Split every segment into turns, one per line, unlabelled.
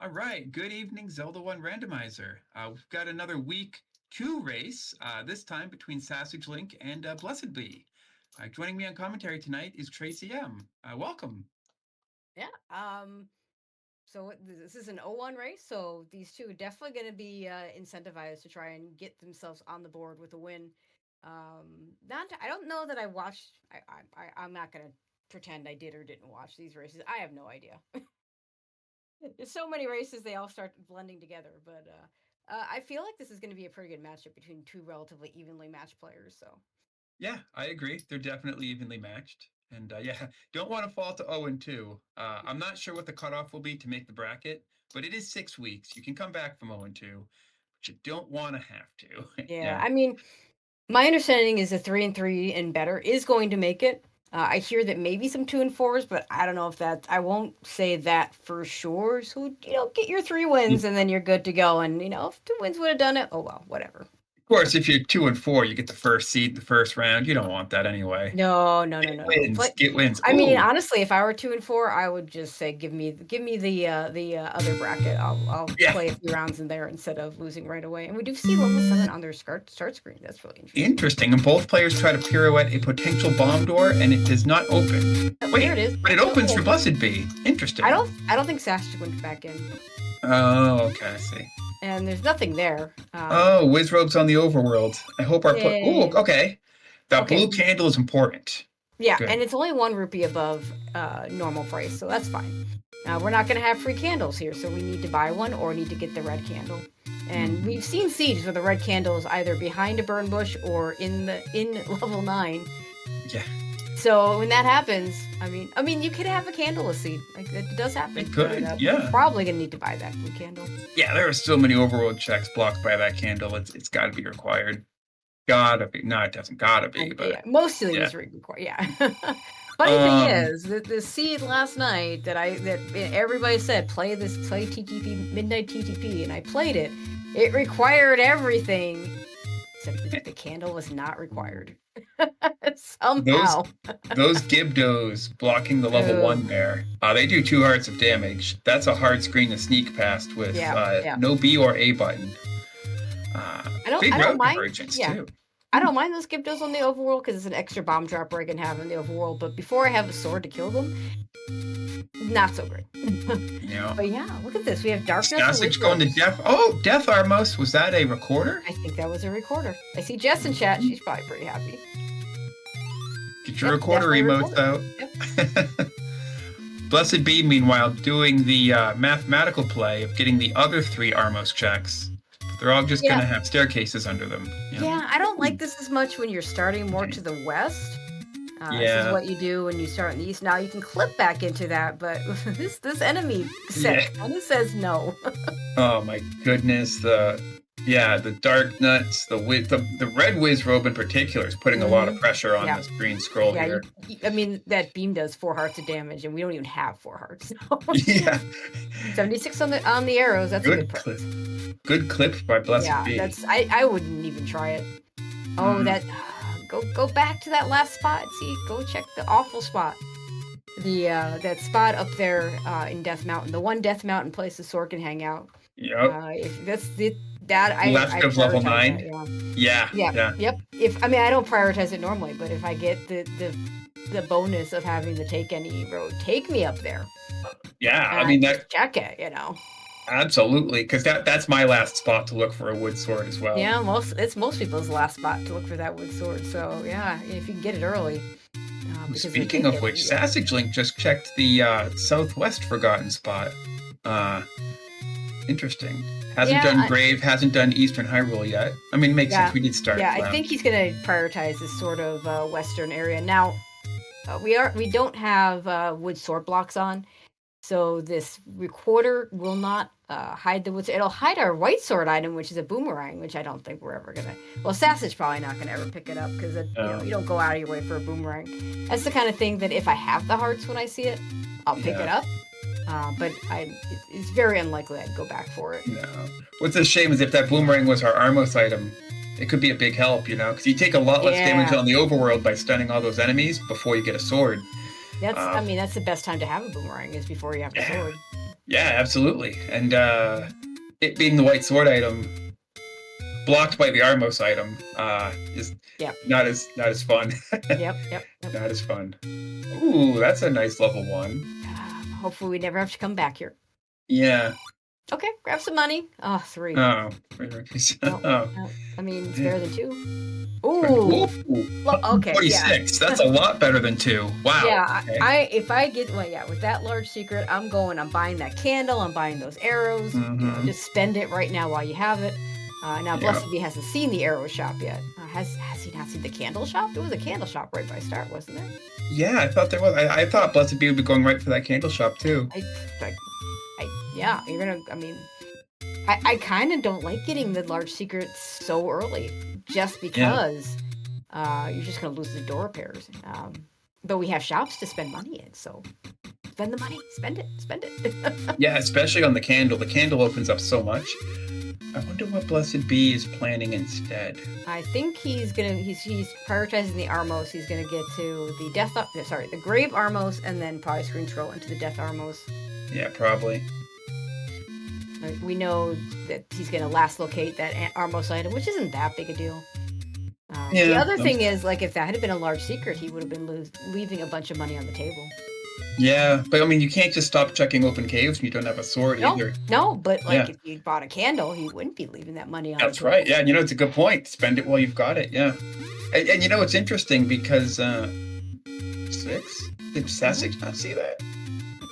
All right. Good evening, Zelda 1 Randomizer. We've got another week 2 race, this time between SassageLink and BlessedBe. Joining me on commentary tonight is Tracy M. Welcome.
Yeah. So this is an 0-1 race, so these two are definitely going to be incentivized to try and get themselves on the board with a win. I don't know that I watched. I'm not going to pretend I did or didn't watch these races. I have no idea. There's so many races, they all start blending together. But I feel like this is going to be a pretty good matchup between two relatively evenly matched players. So
Yeah, I agree. They're definitely evenly matched. And yeah, don't want to fall to 0-2. I'm not sure what the cutoff will be to make the bracket, but it is 6 weeks. You can come back from 0-2, but you don't want to have to.
yeah,
Yeah.
I mean, my understanding is a 3-3 and better is going to make it. I hear that maybe some 2-4s, but I don't know if that. I won't say that for sure. So get your 3 wins and then you're good to go. And if 2 wins would have done it, oh well, whatever.
Of course, if you're 2-4, you get the first seed the first round. You don't want that anyway.
No, no, no,
Get
no, no.
wins.
But
Get wins.
I mean,
Ooh,
honestly, if I were 2-4, I would just say give me the other bracket. I'll
yeah.
play a few rounds in there instead of losing right away. And we do see level 7 on their start screen. That's really interesting.
Interesting. And both players try to pirouette a potential bomb door, and it does not open.
Oh, there
Wait,
it is.
but it
Oh,
opens for
oh.
BlessedBe. Interesting.
I don't think Sash went back in.
Oh, okay. I see.
And there's nothing there.
Oh, Wizrobe's on the overworld. I hope our put. Ooh,
Yeah.
okay. That
Okay.
blue candle is important.
Yeah,
Good.
and it's only 1 rupee above normal price, so that's fine. We're not going to have free candles here, so we need to buy one or need to get the red candle. And we've seen sieges where the red candle is either behind a burn bush or in level 9.
Yeah,
So when that happens, I mean, you could have a candle seed. Like it does happen.
it could.
But,
Yeah.
probably gonna need to buy that blue candle.
Yeah, there are so many overworld checks blocked by that candle. It's got to be required. Gotta be. No, it doesn't gotta be,
And
but
yeah, most of
yeah.
these require. Yeah. Funny thing
Um,
is, the seed last night that everybody said play TTP midnight TTP, and I played it. It required everything, except the candle was not required
those
somehow.
those Gibdos blocking the level
Oh,
1 there. They do 2 hearts of damage. That's a hard screen to sneak past with
yeah, yeah.
no B or A button. Big
I don't
route
mind.
convergence
Yeah,
too.
I don't mind those Gyptos on the overworld because it's an extra bomb dropper I can have in the overworld. But before I have a sword to kill them, not so great.
You know,
But yeah, look at this. We have darkness and
Sausage going to
Wizards.
death. Oh, Death Armos. Was that a recorder?
I think that was a recorder. I see Jess in chat. She's probably pretty happy.
Get your
Yep,
recorder
definitely a
emotes
recorder.
out.
Yep.
BlessedBe, meanwhile, doing the mathematical play of getting the other 3 Armos checks. They're all just going
Yeah.
to have staircases under them.
Yeah, I don't like this as much when you're starting more to the west. This is
Yeah.
what you do when you start in the east. Now you can clip back into that, but this enemy
Yeah.
set kind of says no.
Oh my goodness. The dark nuts, the red whiz robe in particular is putting a lot of pressure on
Yeah.
this green scroll
Yeah,
here.
I mean that beam does 4 hearts of damage, and we don't even have 4 hearts.
Yeah.
76 on the arrows. That's a good
Good
price.
clip. Good clip by
Yeah,
BlessedBe.
that's I wouldn't even try it. Oh, that go back to that last spot. See, go check the awful spot. The that spot up there in Death Mountain, the one Death Mountain place the sword can hang out.
Yep.
If that's the that I
Left of level
prioritize
9.
that,
Yeah.
yeah.
Yeah.
Yep. If I don't prioritize it normally, but if I get the bonus of having the take any road take me up there,
Yeah. I
and
mean
just
that
check it.
absolutely, because that's my last spot to look for a wood sword as well.
Yeah, most people's last spot to look for that wood sword. So yeah, if you can get it early. Because
Speaking of which, SassageLink just checked the southwest forgotten spot. Interesting. Hasn't done Brave, hasn't done Eastern Hyrule yet. I mean, makes sense. We did start.
Yeah, I think he's going to prioritize this sort of western area. Now, we don't have wood sword blocks on, so this recorder will not hide the wood. It'll hide our white sword item, which is a boomerang, which I don't think we're ever gonna. Well, Sassage probably not gonna ever pick it up because you don't go out of your way for a boomerang. That's the kind of thing that if I have the hearts when I see it, I'll pick it up. But it's very unlikely I'd go back for it.
No. What's a shame is if that boomerang was our Armos item, it could be a big help, because you take a lot less damage on the overworld by stunning all those enemies before you get a sword.
That's the best time to have a boomerang is before you have the sword.
Yeah, absolutely. And it being the white sword item, blocked by the Armos item, is
Yep.
not as fun.
Yep.
Not as fun. Ooh, that's a nice level 1.
Hopefully we never have to come back here.
Yeah.
Okay, grab some money. Oh, 3.
Oh.
No. I mean, it's better than 2.
Ooh.
Well, okay,
46. That's a lot better than 2. Wow.
Yeah,
Okay.
if I get, well, yeah, with that large secret, I'm buying that candle, I'm buying those arrows. Just spend it right now while you have it. Now, BlessedBe hasn't seen the arrow shop yet. Has he not seen the candle shop? There was a candle shop right by start, wasn't there?
Yeah, I thought there was. I thought BlessedBe would be going right for that candle shop too.
Yeah, you're gonna. I mean, I kind of don't like getting the large secrets so early, just because you're just gonna lose the door repairs. But we have shops to spend money in, so spend the money, spend it.
Yeah, especially on the candle. The candle opens up so much. I wonder what BlessedBe is planning instead.
I think he's prioritizing the Armos. He's gonna get to the Grave Armos, and then probably screen scroll into the Death Armos.
Yeah, probably.
We know that he's gonna last locate that Armos item, which isn't that big a deal. The other thing is, like, if that had been a large secret, he would have been leaving a bunch of money on the table.
Yeah, but I mean, you can't just stop checking open caves when you don't have a sword either.
No, but if you bought a candle, he wouldn't be leaving that money on the table.
That's right. Yeah, and it's a good point. Spend it while you've got it. Yeah. And it's interesting because 6? Did Sassage not see that?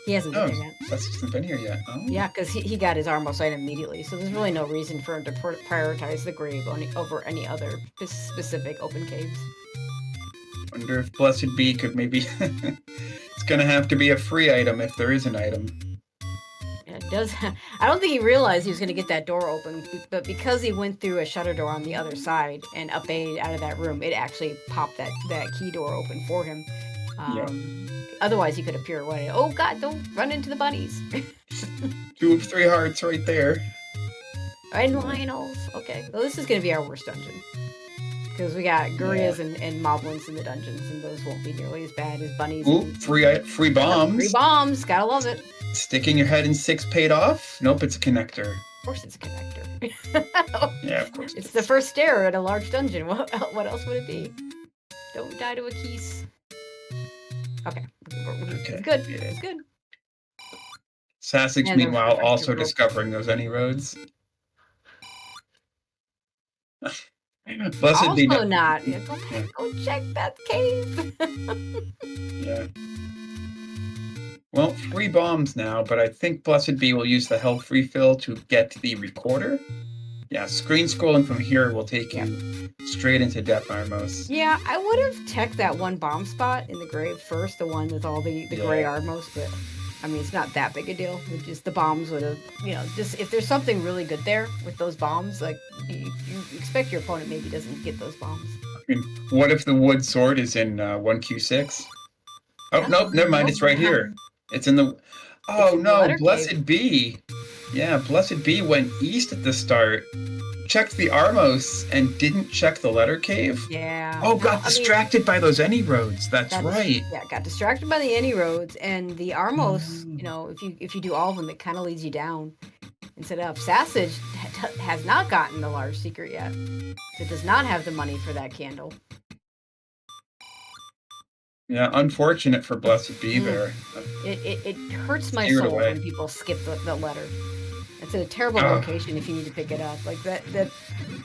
He hasn't been here yet.
Sassage hasn't been here yet. Oh.
Yeah, because he got his Armos item immediately, so there's really no reason for him to prioritize the grave over any other specific open caves.
Wonder if BlessedBe could maybe... It's going to have to be a free item if there is an item.
It does. I don't think he realized he was going to get that door open, but because he went through a shutter door on the other side and up-aided out of that room, it actually popped that key door open for him. Otherwise, he could have pirouetted. Oh, God, don't run into the bunnies.
2 of 3 hearts right there.
And Lionels. Okay, well, this is going to be our worst dungeon. Because we got Gurias and Moblins in the dungeons, and those won't be nearly as bad as bunnies.
Ooh, free bombs.
Free bombs, gotta love it.
Sticking your head in 6 paid off? Nope, it's a connector.
Of course it's a connector.
Yeah, of course.
It's the first stair at a large dungeon. What else would it be? Don't die to a keys. Okay. It's good.
Yeah.
It's good.
Sassage, meanwhile, also discovering those any roads. BlessedBe
also not. Go check that cave.
Yeah. Well, 3 bombs now, but I think BlessedBe will use the health refill to get the recorder. Yeah, screen scrolling from here will take you straight into Death Armos.
Yeah, I would have teched that one bomb spot in the grave first, the one with all the gray Armos, but I mean, it's not that big a deal. It's just the bombs would have, just if there's something really good there with those bombs, like you expect your opponent maybe doesn't get those bombs.
I mean, what if the wood sword is in 1Q6? Oh, nope, never mind. It's right here. It's in the... Oh, no, BlessedBe. Yeah, BlessedBe went east at the start, checked the Armos, and didn't check the letter cave.
Yeah.
Oh, got distracted by those any roads. That's right.
Yeah, got distracted by the any roads, and the Armos, if you do all of them, it kind of leads you down instead of Sassage has not gotten the large secret yet. So it does not have the money for that candle.
Yeah, unfortunate for BlessedBe there.
It hurts my soul when people skip the letter. It's a terrible location if you need to pick it up. Like that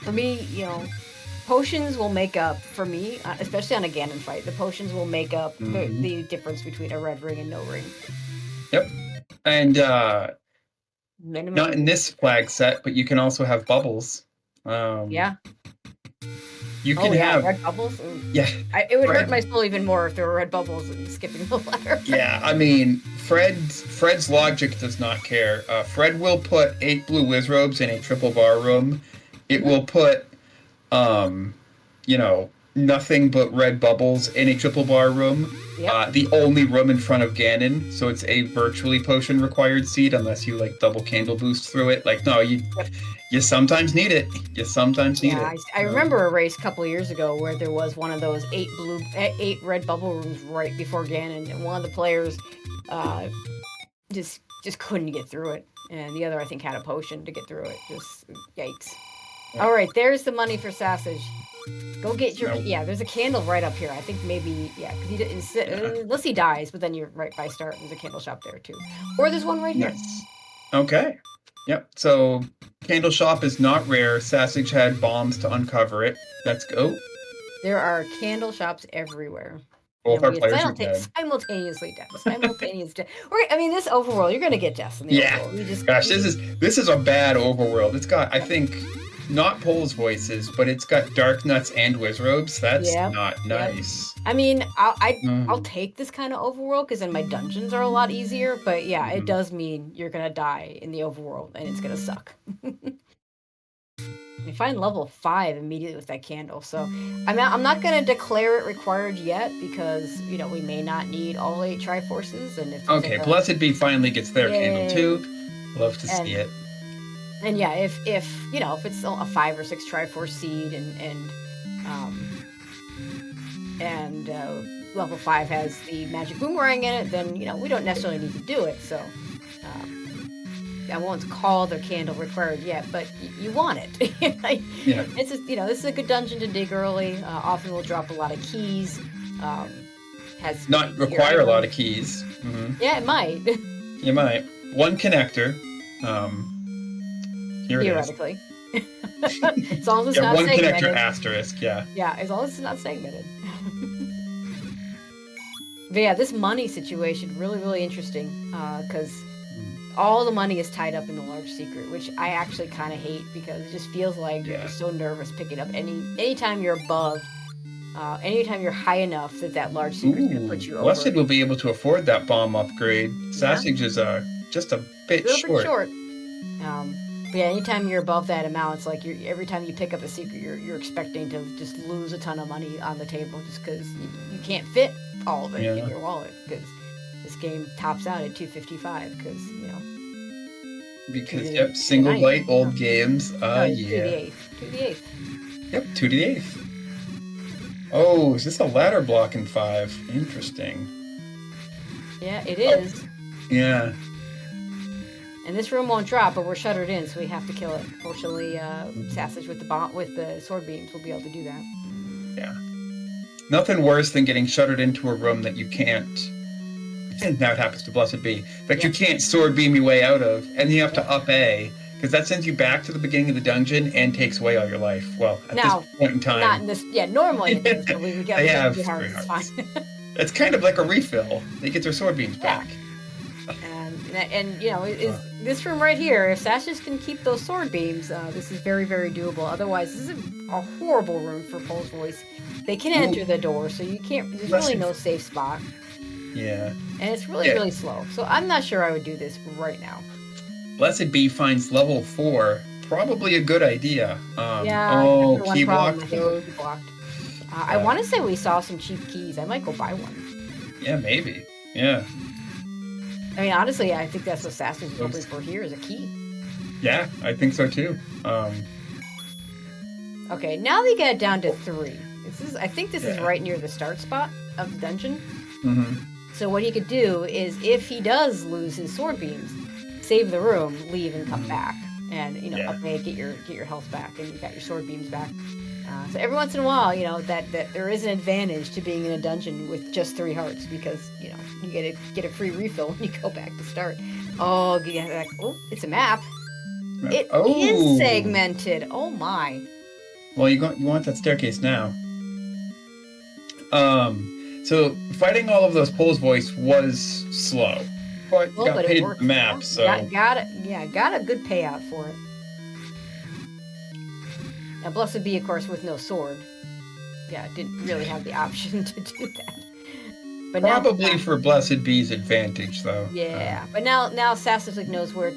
for me, potions will make up for me, especially on a Ganon fight. The potions will make up the difference between a red ring and no ring.
Yep. And not in this flag set, but you can also have bubbles. You can have
red bubbles.
Yeah,
it would hurt my soul even more if there were red bubbles and skipping the letter.
Yeah, I mean, Fred's logic does not care. Fred will put 8 blue Wizrobes in a triple bar room. It will put, nothing but red bubbles in a triple bar room. Yep. The only room in front of Ganon, so it's a virtually potion required seed unless you double candle boost through it. You sometimes need it. You sometimes need it.
I remember a race a couple of years ago where there was one of those 8 red bubble rooms right before Ganon, and one of the players just just couldn't get through it. And the other, I think, had a potion to get through it. Just yikes.
Yeah.
All right, there's the money for Sassage. Go get your...
Nope.
Yeah, there's a candle right up here. I think maybe... Yeah, because unless he dies, but then you're right by start. There's a candle shop there, too. Or there's one right here.
Nice. Okay. Yep. So candle shop is not rare. Sassage had bombs to uncover it. Let's go.
There are candle shops everywhere.
Both our
we
players are dead.
simultaneously death. Simultaneous death. I mean, this overworld, you're gonna get deaths in the overworld. You just,
Gosh, this is a bad overworld. It's got, I think, not Pole's voices, but it's got dark nuts and wizrobes. That's not nice.
I mean, I'll take this kind of overworld because then my dungeons are a lot easier. But yeah, it does mean you're gonna die in the overworld and it's gonna suck. You find level 5 immediately with that candle. So I'm not going to declare it required yet because, you know, we may not need all 8 Triforces. And if
okay, BlessedBe finally gets their candle too. Love to see it.
And yeah, if you know, if it's a 5 or 6 Triforce seed and level 5 has the magic boomerang in it, then, you know, we don't necessarily need to do it. So I won't call the candle required yet, but you want it.
Yeah.
It's just, you know, this is a good dungeon to dig early. Often will drop a lot of keys. Has
not require a lot of keys.
Yeah, it might.
You might. One connector. Here it is.
Theoretically. As long as it's not
one
segmented.
Connector asterisk. Yeah.
Yeah, as long as it's not segmented. But yeah, this money situation really, really interesting because all the money is tied up in the large secret, which I actually kind of hate because it just feels like you're just so nervous picking up anytime you're above, anytime you're high enough that large secret's going to put you over.
Blessed will be able to afford that bomb upgrade. Sassage is just a bit short.
But yeah, anytime you're above that amount, it's like every time you pick up a secret, you're expecting to just lose a ton of money on the table just because you can't fit all of it in your wallet because this game tops out at 255 because, you know.
Because, single light old games.
2 to the 8th.
Yep, 2 to the 8th. Oh, is this a ladder block in 5? Interesting.
Yeah, it is.
Yeah.
And this room won't drop, but we're shuttered in, so we have to kill it. Fortunately, Sassage with the sword beams will be able to do that.
Yeah. Nothing worse than getting shuttered into a room that you can't. And now it happens to BlessedBe that you can't sword beam your way out of, and you have to up A because that sends you back to the beginning of the dungeon and takes away all your life. Well, at this point in time,
not in this. Yeah, normally it does, but we got 3 hearts. It's fine.
It's kind of like a refill. They get their sword beams back.
And you know, this room right here, if Sassage can keep those sword beams, this is very, very doable. Otherwise, this is a horrible room for Pole's voice. They can enter the door, so you can't. There's really no safe spot.
Yeah.
And it's really, really slow. So I'm not sure I would do this right now.
BlessedBe finds level 4 probably a good idea. Key blocked though.
I want to say we saw some cheap keys. I might go buy one.
Yeah, maybe. Yeah.
I mean, honestly, I think that's what Sassage is hoping for here is a key.
Yeah, I think so too.
Okay, now they get down to 3. I think this is right near the start spot of the dungeon. So what he could do is, if he does lose his sword beams, save the room, leave, and come back, and upgrade, get your health back, and you got your sword beams back. So every once in a while, you know that there is an advantage to being in a dungeon with just 3 hearts because you know you get a free refill when you go back to start. Oh, yeah, it's a map. It is segmented. Oh my.
Well, you want that staircase now. So fighting all of those Pole's voice was slow, but got paid the map. So
got a good payout for it. Now, BlessedBe, of course, with no sword, didn't really have the option to do that. But
probably for BlessedBe's advantage, though.
Yeah, but now SassageLink knows where.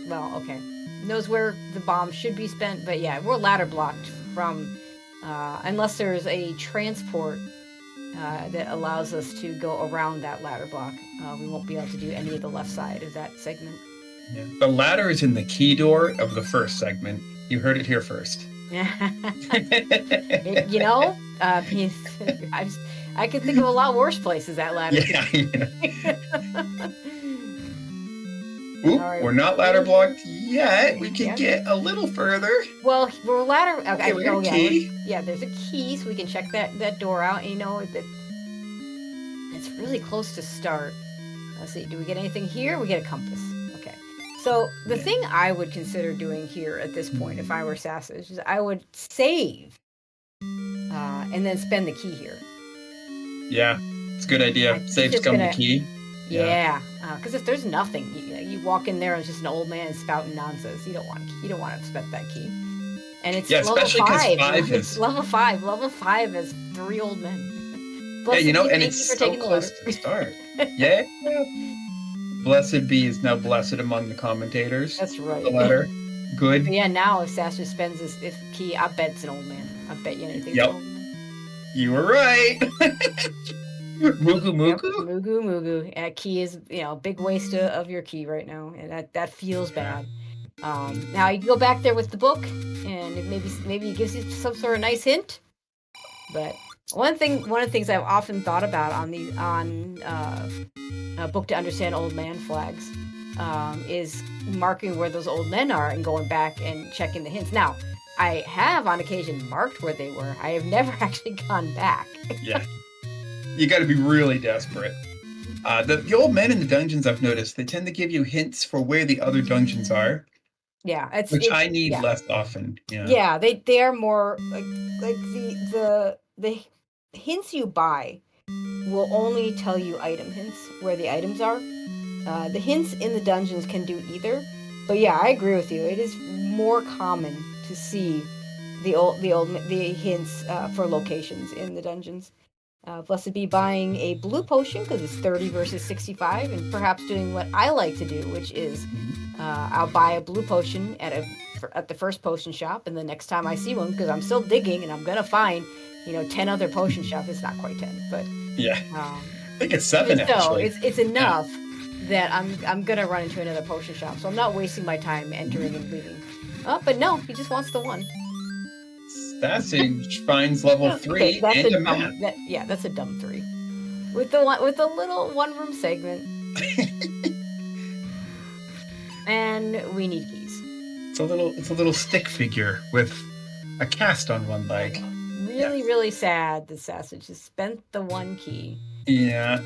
Knows where the bomb should be spent. But yeah, we're ladder blocked from unless there's a transport that allows us to go around that ladder block. We won't be able to do any of the left side of that segment.
Yeah. The ladder is in the key door of the first segment. You heard it here first.
You know, I could think of a lot worse places that ladder.
Yeah. Oop,
All right.
we're not ladder blocked yet. We can
Yeah.
get a little further.
Well, we're ladder.
Okay, we got a
yeah,
key.
yeah. There's a key, so we can check that door out. And you know that it's really close to start. Let's see. Do we get anything here? We get a compass. Okay. So the
Yeah.
thing I would consider doing here at this point, if I were Sassage, is I would save, and then spend the key here.
Yeah, it's a good idea. Save
just
scum the
gonna-
key.
Yeah, because if there's nothing, you walk in there and it's just an old man spouting nonsense. You don't want to spend that key. And it's level
especially 'cause
5.
five
It's
is-
level 5. Level 5 is 3 old men.
Yeah, you know, and
Thank
it's
you for
so
taking the
close
letter.
to start. Yeah. BlessedBe is now blessed among the commentators.
That's right.
The letter. Good.
But yeah, now if Sash just spends this key, I bet it's an old man. I bet you anything.
Yep.
It's an old man.
You were right. Mugu
Yep,
Mugu.
Mugu. Key is, a big waste of your key right now, and that feels bad. Now you can go back there with the book, and maybe it gives you some sort of nice hint. But one of the things I've often thought about on book to understand old man flags, is marking where those old men are and going back and checking the hints. Now, I have on occasion marked where they were. I have never actually gone back.
Yeah. You got to be really desperate. The old men in the dungeons, I've noticed, they tend to give you hints for where the other dungeons are,
Yeah,
which I need less often. Yeah.
Yeah, they are more like the hints you buy will only tell you item hints where the items are. The hints in the dungeons can do either, but yeah, I agree with you. It is more common to see the hints for locations in the dungeons. BlessedBe buying a blue potion because it's 30 versus 65, and perhaps doing what I like to do, which is I'll buy a blue potion at the first potion shop, and the next time I see one, because I'm still digging and I'm gonna find 10 other potion shops. It's not quite 10, but
yeah, I think it's 7
so
actually.
It's enough that I'm gonna run into another potion shop, so I'm not wasting my time entering and leaving. Oh, but no, he just wants the one.
Sassage finds level 3
Okay, that's
and
a
a map.
That's a dumb 3 with the little one room segment. And we need keys.
It's a little stick figure with a cast on one leg.
Really sad that Sassage has spent the 1 key.
Yeah,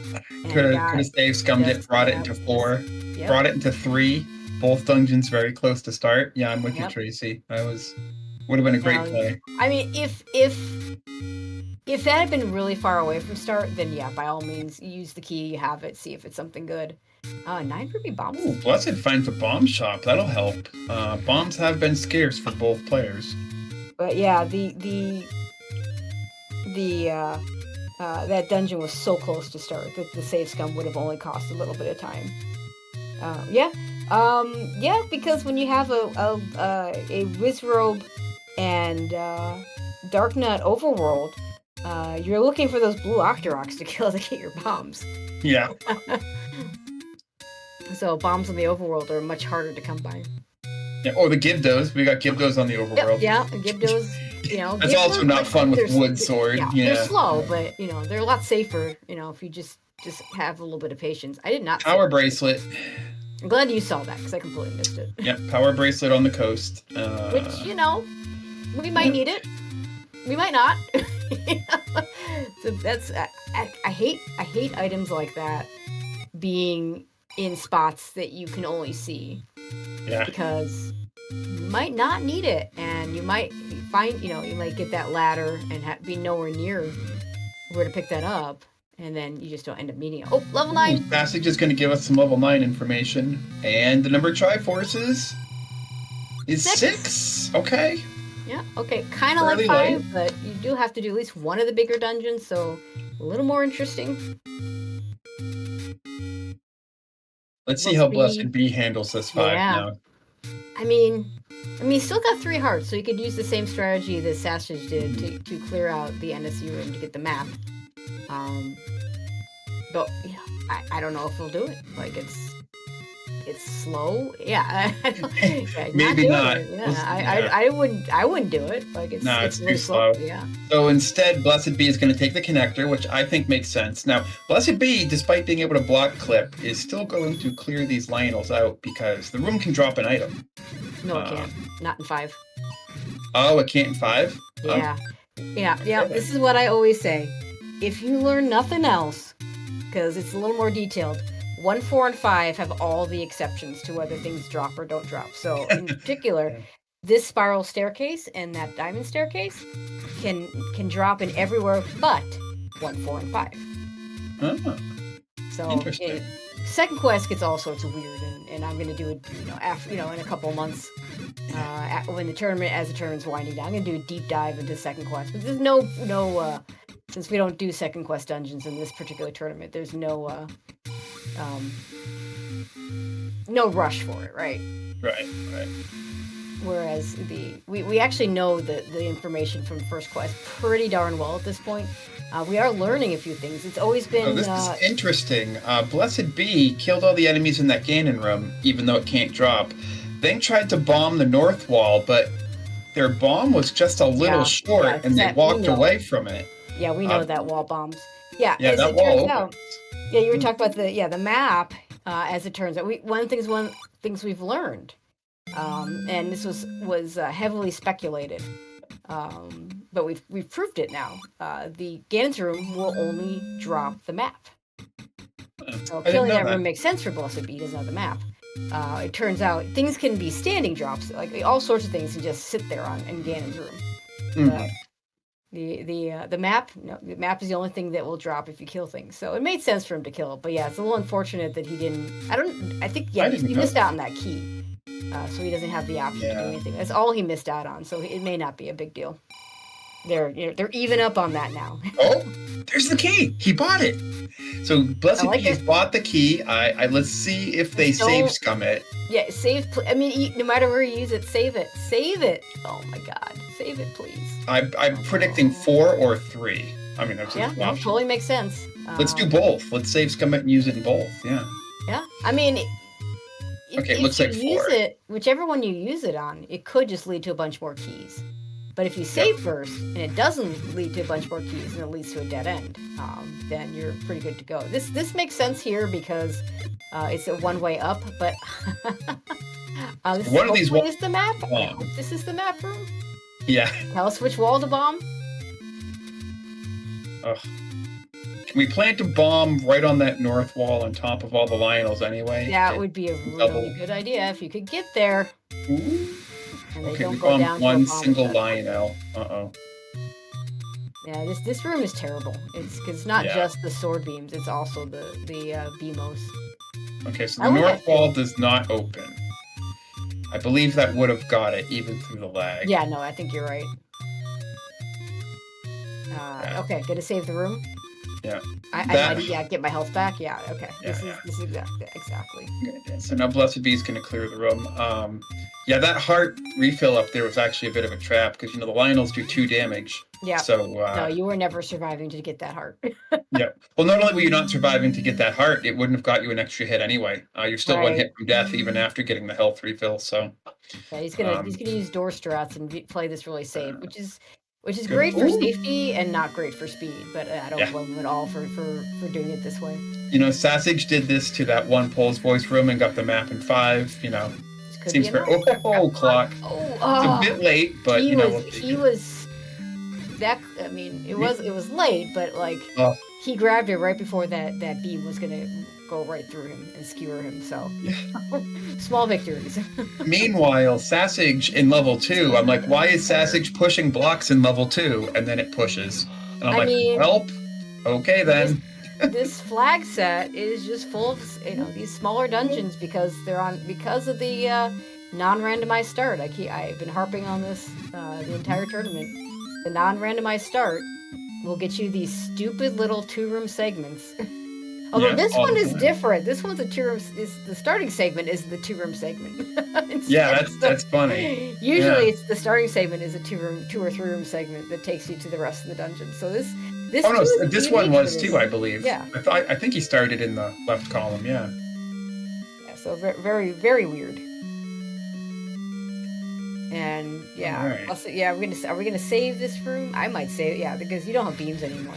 could have saved, scummed it, brought it into 4, brought it into 3. Both dungeons very close to start. Yeah, I'm with you, Tracy. Would have been a great play.
I mean, if that had been really far away from start, then yeah, by all means, use the key. You have it. See if it's something good. 9 ruby bombs.
Ooh, Blessed finds a bomb shop. That'll help. Bombs have been scarce for both players.
But yeah, that dungeon was so close to start that the save scum would have only cost a little bit of time. Because when you have a Wizrobe and Dark Nut Overworld, you're looking for those blue Octoroks to kill to get your bombs.
Yeah.
So bombs on the Overworld are much harder to come by.
Yeah, or the Gibdos. We got Gibdos on the Overworld.
Yeah, Gibdos.
That's also not fun with wood sword.
They're slow, but they're a lot safer. If you just have a little bit of patience. I did not.
Power bracelet.
I'm glad you saw that because I completely missed it.
Yep, power bracelet on the coast.
Which we might need it. We might not. So that's I hate items like that being in spots that you can only see.
Yeah.
Because you might not need it, and you might find you might get that ladder and be nowhere near where to pick that up. And then you just don't end up needing it. Oh, level 9!
Sassage is going to give us some level 9 information. And the number of Triforces is 6. Okay.
Yeah, okay. Kind of like 5, but you do have to do at least one of the bigger dungeons, so a little more interesting.
Let's see how BlessedBe handles this 5 now.
I mean, you still got 3 hearts, so you could use the same strategy that Sassage did to clear out the NSU room to get the map. But I don't know if we'll do it. Like it's slow. Yeah, yeah,
Maybe
doing
not.
it. Yeah, I wouldn't do it. Like
It's
really
too slow.
Yeah.
So instead, BlessedBe is going to take the connector, which I think makes sense. Now, BlessedBe, despite being able to block clip, is still going to clear these Lionels out because the room can drop an item.
No, it can't. Not in 5.
Oh, it can't in 5?
Yeah. Yeah.
Okay.
This is what I always say. If you learn nothing else, because it's a little more detailed, 1, 4, and 5 have all the exceptions to whether things drop or don't drop. So in particular, this spiral staircase and that diamond staircase can drop in everywhere but 1, 4, and 5.
Oh,
So
interesting.
second quest gets all sorts of weird, and I'm gonna do it, after, in a couple of months, when the tournament's winding down. I'm gonna do a deep dive into second quest, but there's no since we don't do second quest dungeons in this particular tournament, there's no rush for it, right?
Right.
Whereas we actually know the information from first quest pretty darn well at this point. We are learning a few things. It's always been.
This is interesting. BlessedBe killed all the enemies in that Ganon room, even though it can't drop. Then tried to bomb the north wall, but their bomb was just a little short, and they walked away from it.
Yeah, we know that wall bombs. Yeah,
yeah,
as
that
it
wall
turns out. Yeah, you were talking about the map. As it turns out, one of the things we've learned, and this was heavily speculated, but we've proved it now. The Ganon's room will only drop the map. So killing that room makes sense for BlessedBe. He doesn't have the map. It turns out things can be standing drops, like all sorts of things can just sit there in Ganon's room. But the map, the map is the only thing that will drop if you kill things. So it made sense for him to kill it. But yeah, it's a little unfortunate that he didn't. I think he missed out on that key, so he doesn't have the option to do anything. That's all he missed out on. So it may not be a big deal. They're even up on that now.
Oh, there's the key. He bought it. So BlessedBe has bought the key. Let's see if they save scum it.
Yeah, save. I mean, no matter where you use it, save it. Save it. Oh my God, save it, please.
I'm predicting 4 or 3. I mean, that's
that totally makes sense.
Let's do both. Let's save scum it and use it in both. Yeah.
Yeah, I mean.
Okay, it looks like 4.
Use it, whichever one you use it on, it could just lead to a bunch more keys. But if you save first and it doesn't lead to a bunch more keys and it leads to a dead end, then you're pretty good to go. This makes sense here because it's a one-way up, but
one of these
is the map. I hope this is the map room.
Yeah.
Tell us which wall to bomb.
We plan to bomb right on that north wall on top of all the Lionels anyway.
That would be a really good idea if you could get there.
Ooh.
And they
okay,
don't
we
go
bombed
down
one single Lionel.
Yeah, this room is terrible. It's not just the sword beams; it's also the BMOs.
Okay, so the north wall does not open. I believe that would have got it even through the lag.
Yeah, no, I think you're right. Okay, gonna save the room.
Yeah.
I get my health back. Yeah. Okay.
Yeah,
this is exactly.
Okay, so now BlessedBe is going to clear the room. That heart refill up there was actually a bit of a trap because the Lionels do 2 damage.
Yeah.
So
no, you were never surviving to get that heart.
Yeah. Well, not only were you not surviving to get that heart, it wouldn't have got you an extra hit anyway. You're still 1 hit from death even after getting the health refill. So.
Yeah, he's gonna use door strats and play this really safe, which is great for safety and not great for speed, but I don't blame him at all for doing it this way.
Sassage did this to that one Pole's Voice room and got the map in 5. Seems fair. Clock. It's a bit late, but
he was that. I mean, it was late, but he grabbed it right before that beam was gonna go right through him and skewer him. So small victories.
Meanwhile, Sassage in level 2, I'm like, why is Sassage pushing blocks in level 2? And then it pushes. And I'm help. Okay then.
This flag set is just full of these smaller dungeons because of the non-randomized start. I've been harping on this the entire tournament. The non-randomized start will get you these stupid little 2-room segments. Although this one is different. This one's a 2-room. The starting segment is the 2-room segment.
That's funny.
Usually, it's the starting segment is a 2 or 3-room segment that takes you to the rest of the dungeon. So this
one was too, I believe.
Yeah.
I think he started in the left column. Yeah.
So very, very weird. And yeah,
Alright.
also, yeah, are we gonna save this room? I might save, yeah, because you don't have beams anymore.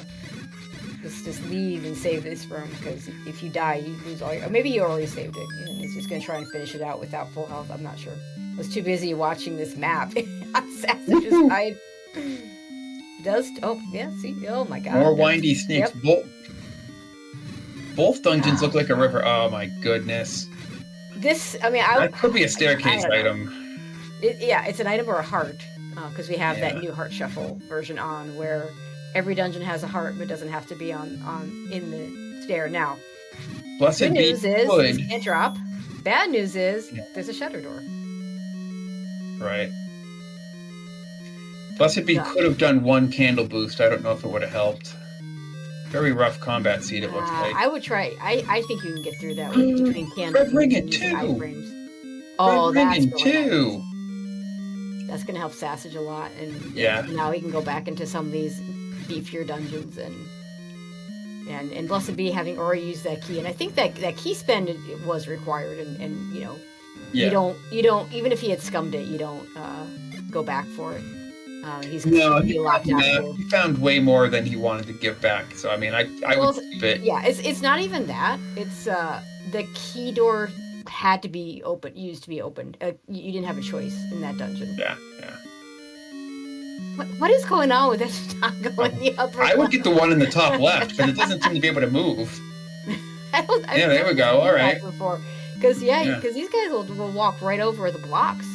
Just leave and save this room, because if you die, you lose all your. Or maybe you already saved it. And it's just gonna try and finish it out without full health. I'm not sure. I was too busy watching this map on Sassage's side. Oh yeah, see, oh my god.
More windy snakes.
Yep.
Both dungeons look like a river. Oh my goodness.
This, I mean,
that could be a staircase
I
item.
Yeah, it's an item or a heart, because we have that new heart shuffle version on, where every dungeon has a heart, but doesn't have to be on in the stair. Now,
BlessedBe
good news is
would.
you can't drop. Bad news is there's a shutter door.
Right. BlessedBe could have done one candle boost. I don't know if it would have helped. Very rough combat seat, it looks like.
I would try. I think you can get through that with between candles
Red ring
and
it
iframes. Oh, that's really
too.
Nice. That's gonna help Sassage a lot, and now he can go back into some of these beefier dungeons, and BlessedBe having already used that key, and I think that key spend was required, and you know, you don't even if he had scummed it, you don't go back for it. He
found way more than he wanted to give back. So I mean, I would keep it.
Yeah, it's not even that. It's the key door had to be used to be opened. You didn't have a choice in that dungeon.
Yeah.
What is going on with this toggle in the upper?
I would get the one in the top left, but it doesn't seem to be able to move. There we go. All right.
Because these guys will walk right over the blocks.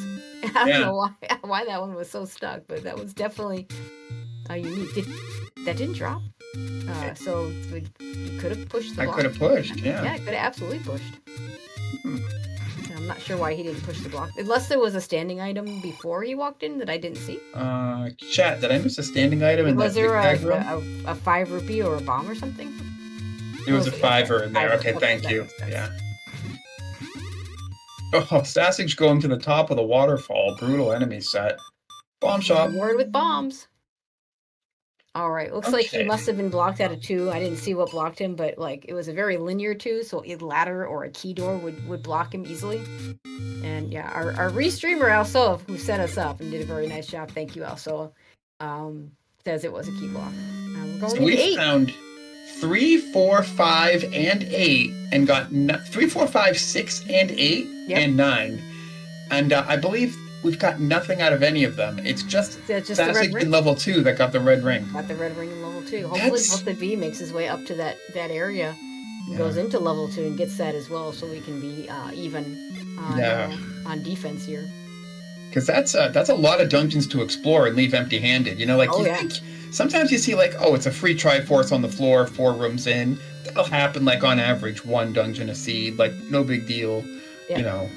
I don't know why that one was so stuck, but that was definitely unique. That didn't drop, so you could have pushed the block.
I could have pushed, yeah.
Yeah, I could have absolutely pushed. I'm not sure why he didn't push the block, unless there was a standing item before he walked in that I didn't see.
Chat, did I miss a standing item?
Was there a 5 rupee or a bomb or something?
There was a 5er in there. Okay, thank you. Yeah. Oh, Sassage going to the top of the waterfall. Brutal enemy set. Bomb shot.
Ward with bombs. All right. Looks like he must have been blocked out of 2. I didn't see what blocked him, but like it was a very linear 2, so a ladder or a key door would block him easily. And yeah, our restreamer Also, who set us up and did a very nice job. Thank you, Also. Says it was a key block. We're going
so we found 3, 4, 5, and 8, and got 3, 4, 5, 6, and 8, and 9. And I believe we've got nothing out of any of them. It's just Sassage in level 2 that got the red ring.
Got the red ring in level 2. Hopefully BlessedBe makes his way up to that area, goes into level 2 and gets that as well, so we can be even on defense here.
Because that's a lot of dungeons to explore and leave empty-handed. You know, like sometimes you see like, oh, it's a free Triforce on the floor, 4 rooms in. That'll happen like on average 1 dungeon a seed, like no big deal. Yeah. You know,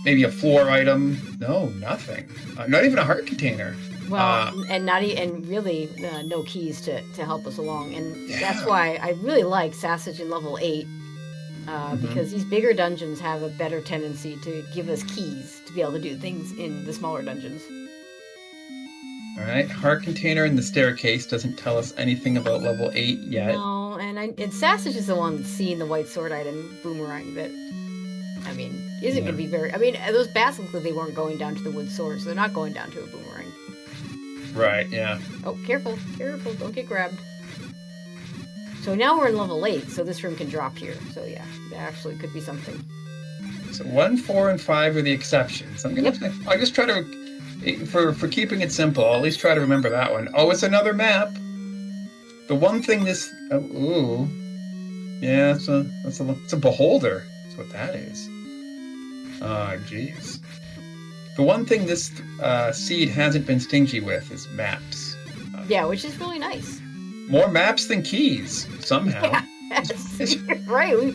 maybe a floor item. No, nothing. Not even a heart container.
Well, and really no keys to help us along, and that's why I really like Sassage in level 8. Because these bigger dungeons have a better tendency to give us keys to be able to do things in the smaller dungeons.
All right, heart container in the staircase doesn't tell us anything about level 8 yet.
No, and Sassage is the one that's seeing the white sword item boomerang that, I mean, isn't going to be very. I mean, those bats look like they weren't going down to the wood sword, so they're not going down to a boomerang.
Right. Yeah.
Oh, careful! Don't get grabbed. So now we're in level 8, so this room can drop here. So yeah, that actually could be something.
So 1, 4, and 5 are the exceptions. I'll just try to, for keeping it simple, I'll at least try to remember that one. Oh, it's another map. The one thing it's a beholder. That's what that is. Oh, jeez. The one thing this seed hasn't been stingy with is maps.
Which is really nice.
More maps than keys, somehow.
Yeah, right.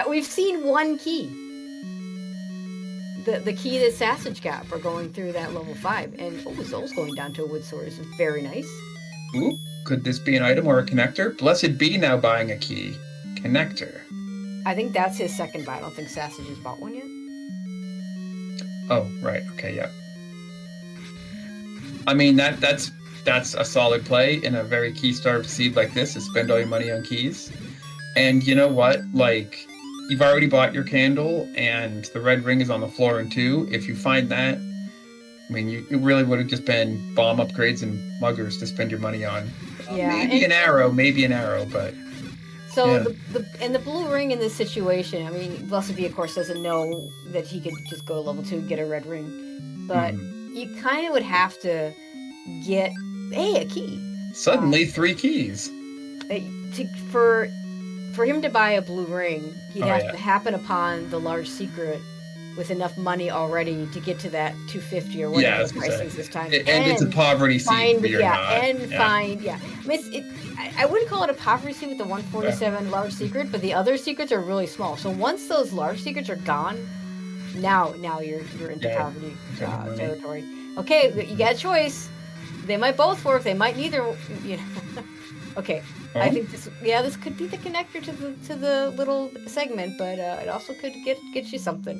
We've seen 1 key. The key that Sassage got for going through that level 5. And Zol's going down to a wood sword is very nice.
Ooh, could this be an item or a connector? BlessedBe now buying a key. Connector.
I think that's his second buy. I don't think Sassage has bought one yet.
Oh, right. Okay, yeah. I mean, that's a solid play in a very key-starved seed like this, is spend all your money on keys. And you know what? Like, you've already bought your candle, and the red ring is on the floor in 2. If you find that, I mean, it really would have just been bomb upgrades and muggers to spend your money on.
Yeah,
maybe an arrow, but
so
yeah.
the blue ring in this situation, I mean, BlessedBe of course doesn't know that he could just go to level 2 and get a red ring, but you kind of would have to get a key.
Suddenly 3 keys.
For him to buy a blue ring, he'd have to happen upon the large secret with enough money already to get to that 250 or whatever the price is this time.
And it's a poverty seed.
I wouldn't call it a poverty seed with the 147 large secret, but the other secrets are really small. So once those large secrets are gone, now you're into poverty territory. Okay, you got a choice. They might both work. They might neither. You know. Okay. I think this could be the connector to the little segment, but it also could get you something.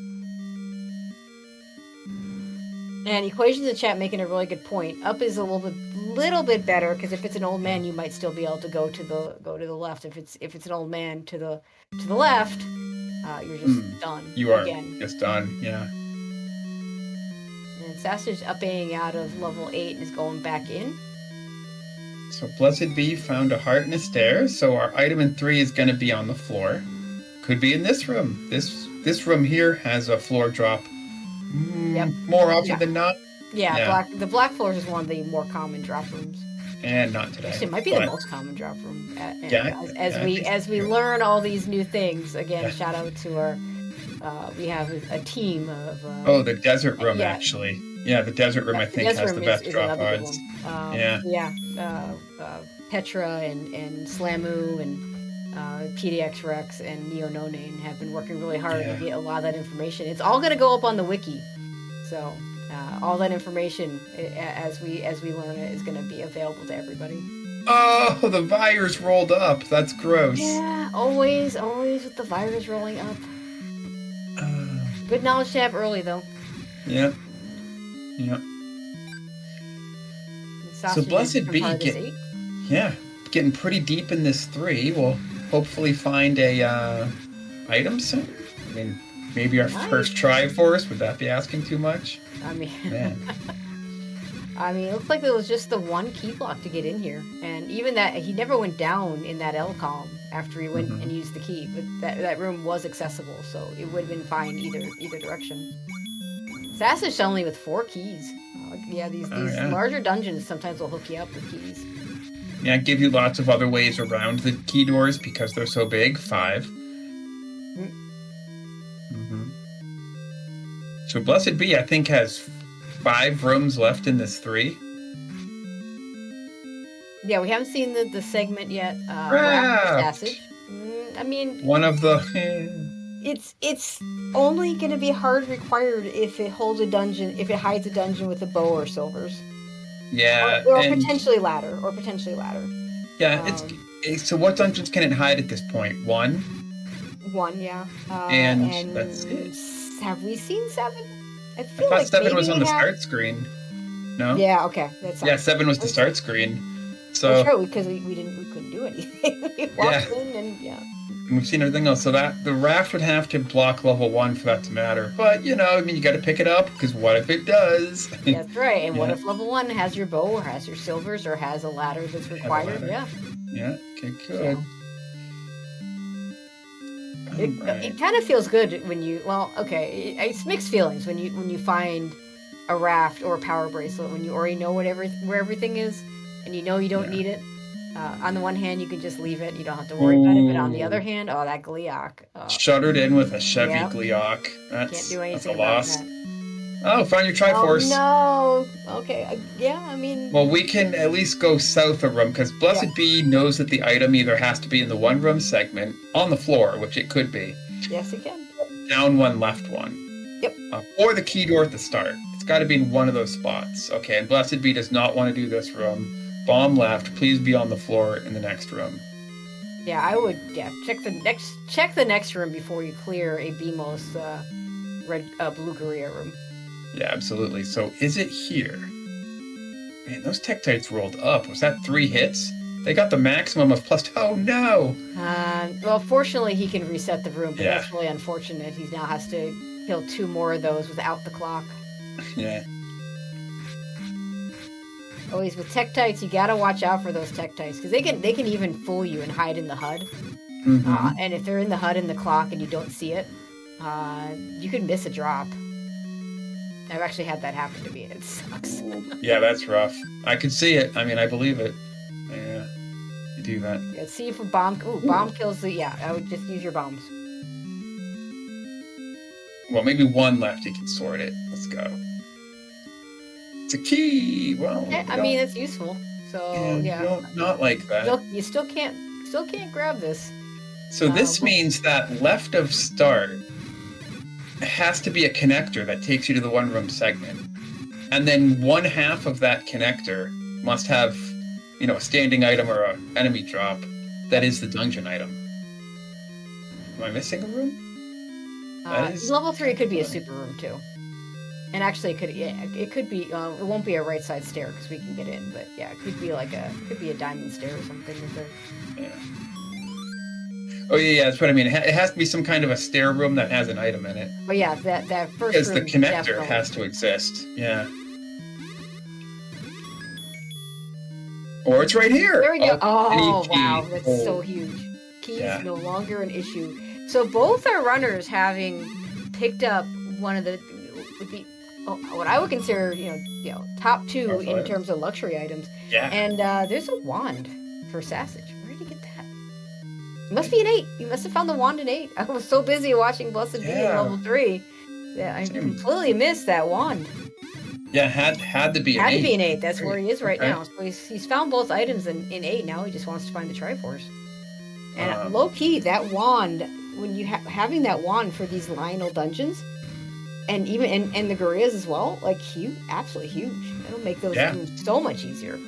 And Equations in chat making a really good point. Up is a little bit better, because if it's an old man, you might still be able to go to the left. If it's an old man to the left, you're just done.
You are just done. Yeah.
And Sassage upping out of level 8 is going back in.
So BlessedBe found a heart and a stair. So our item in 3 is going to be on the floor. Could be in this room. This room here has a floor drop. More often than not.
Yeah. The black floor is one of the more common drop rooms.
And not today.
Actually, it might be the most common drop room. As we learn all these new things, again, shout out to our. We have a team of.
The desert room actually. Yeah, the desert room I think has the best drop odds.
Petra and Slamu and PDX Rex and Neo No Name have been working really hard to get a lot of that information. It's all going to go up on the wiki, so all that information as we learn it is going to be available to everybody.
Oh, the virus rolled up. That's gross.
Yeah, always with the virus rolling up. Good knowledge to have early though.
Yep. So BlessedBe getting pretty deep in this 3. We'll hopefully find a item soon. I mean, maybe our first Triforce. Would that be asking too much?
I mean, it looks like there was just the one key block to get in here, and even that he never went down in that L column after he went and used the key. But that room was accessible, so it would have been fine either direction. Sassage suddenly with 4 keys. These larger dungeons sometimes will hook you up with keys.
Yeah, give you lots of other ways around the key doors because they're so big. 5. So BlessedBe, I think, has 5 rooms left in this 3.
Yeah, we haven't seen the segment yet. Sassage. I mean,
one of the.
It's only going to be hard required if it holds a dungeon, if it hides a dungeon with a bow or silvers.
Yeah,
or potentially ladder.
Yeah, so what dungeons can it hide at this point? 1.
1, yeah.
And that's it.
Have we seen 7? I
thought like 7 was on the start screen. No.
Yeah. Okay. That's
7 was the start screen. So
that's true, because we couldn't do anything. We walked in and
we've seen everything else. So that the raft would have to block level 1 for that to matter. But you got to pick it up, because what if it does?
That's right. And what if level 1 has your bow or has your silvers or has a ladder that's required?
Yeah. Okay. Good.
So, it kind of feels good when you. Well, okay. It's mixed feelings when you find a raft or a power bracelet when you already know where everything is, and you don't need it. On the one hand, you can just leave it. You don't have to worry about it. But on the other hand, that Gliok.
Shuttered in with a Chevy Gliok.
Can't do anything
that's a loss.
about that.
Oh, found your Triforce.
Oh, no. Okay. I mean.
Well, we can at least go south a room, because BlessedBe knows that the item either has to be in the 1 room segment on the floor, which it could be.
Yes, it can.
Down 1, left 1.
Yep.
Or the key door at the start. It's got to be in one of those spots. Okay, and BlessedBe does not want to do this room. Bomb left. Please be on the floor in the next room.
Yeah, I would. Yeah, check the next room before you clear a BMOS blue Korea room.
Yeah, absolutely. So is it here? Man, those Tektites rolled up. Was that 3 hits? They got the maximum of plus. Oh no!
Well, fortunately, he can reset the room, but
Yeah.
that's really unfortunate. He now has to kill 2 more of those without the clock.
Yeah.
Always with Tektites, you gotta watch out for those Tektites because they can even fool you and hide in the HUD.
Mm-hmm.
And if they're in the HUD in the clock and you don't see it, you could miss a drop. I've actually had that happen to me, and it sucks.
Yeah, that's rough. I could see it. I mean, I believe it. Yeah, you do that.
Yeah, see if a bomb. Ooh, bomb kills the. Yeah, I would just use your bombs.
Well, maybe one left. You can sort it. Let's go. It's a key. Well,
Yeah, I mean it's useful. So yeah,
don't, not like that.
You still can't grab this.
So this means that left of start has to be a connector that takes you to the one room segment, and then one half of that connector must have, a standing item or a enemy drop that is the dungeon item. Am I missing a room?
Level 3 could be a super room too, and actually it could be. It won't be a right side stair because we can get in, but yeah, it could be a diamond stair or something.
Yeah. Oh yeah, that's what I mean. It has to be some kind of a stair room that has an item in it.
But yeah, that first
because
room
the connector
definitely
has to exist. Yeah. Or it's right here.
There we go. Oh wow,
key.
that's so huge. Keys no longer an issue. So both our runners having picked up one of the what I would consider top 2 in terms of luxury items.
Yeah.
And there's a wand for Sassage. Where did you get that? It must be an 8. You must have found the wand in 8. I was so busy watching BlessedBe in level 3 that I completely missed that wand.
Yeah, had to be an 8.
Had to be an 8. That's where he is right now. So he's found both items in 8. Now he just wants to find the Triforce. And low key, that wand, when you having that wand for these Lionel dungeons, and even and the Gorillas as well, like huge, absolutely huge. It'll make those rooms so much easier.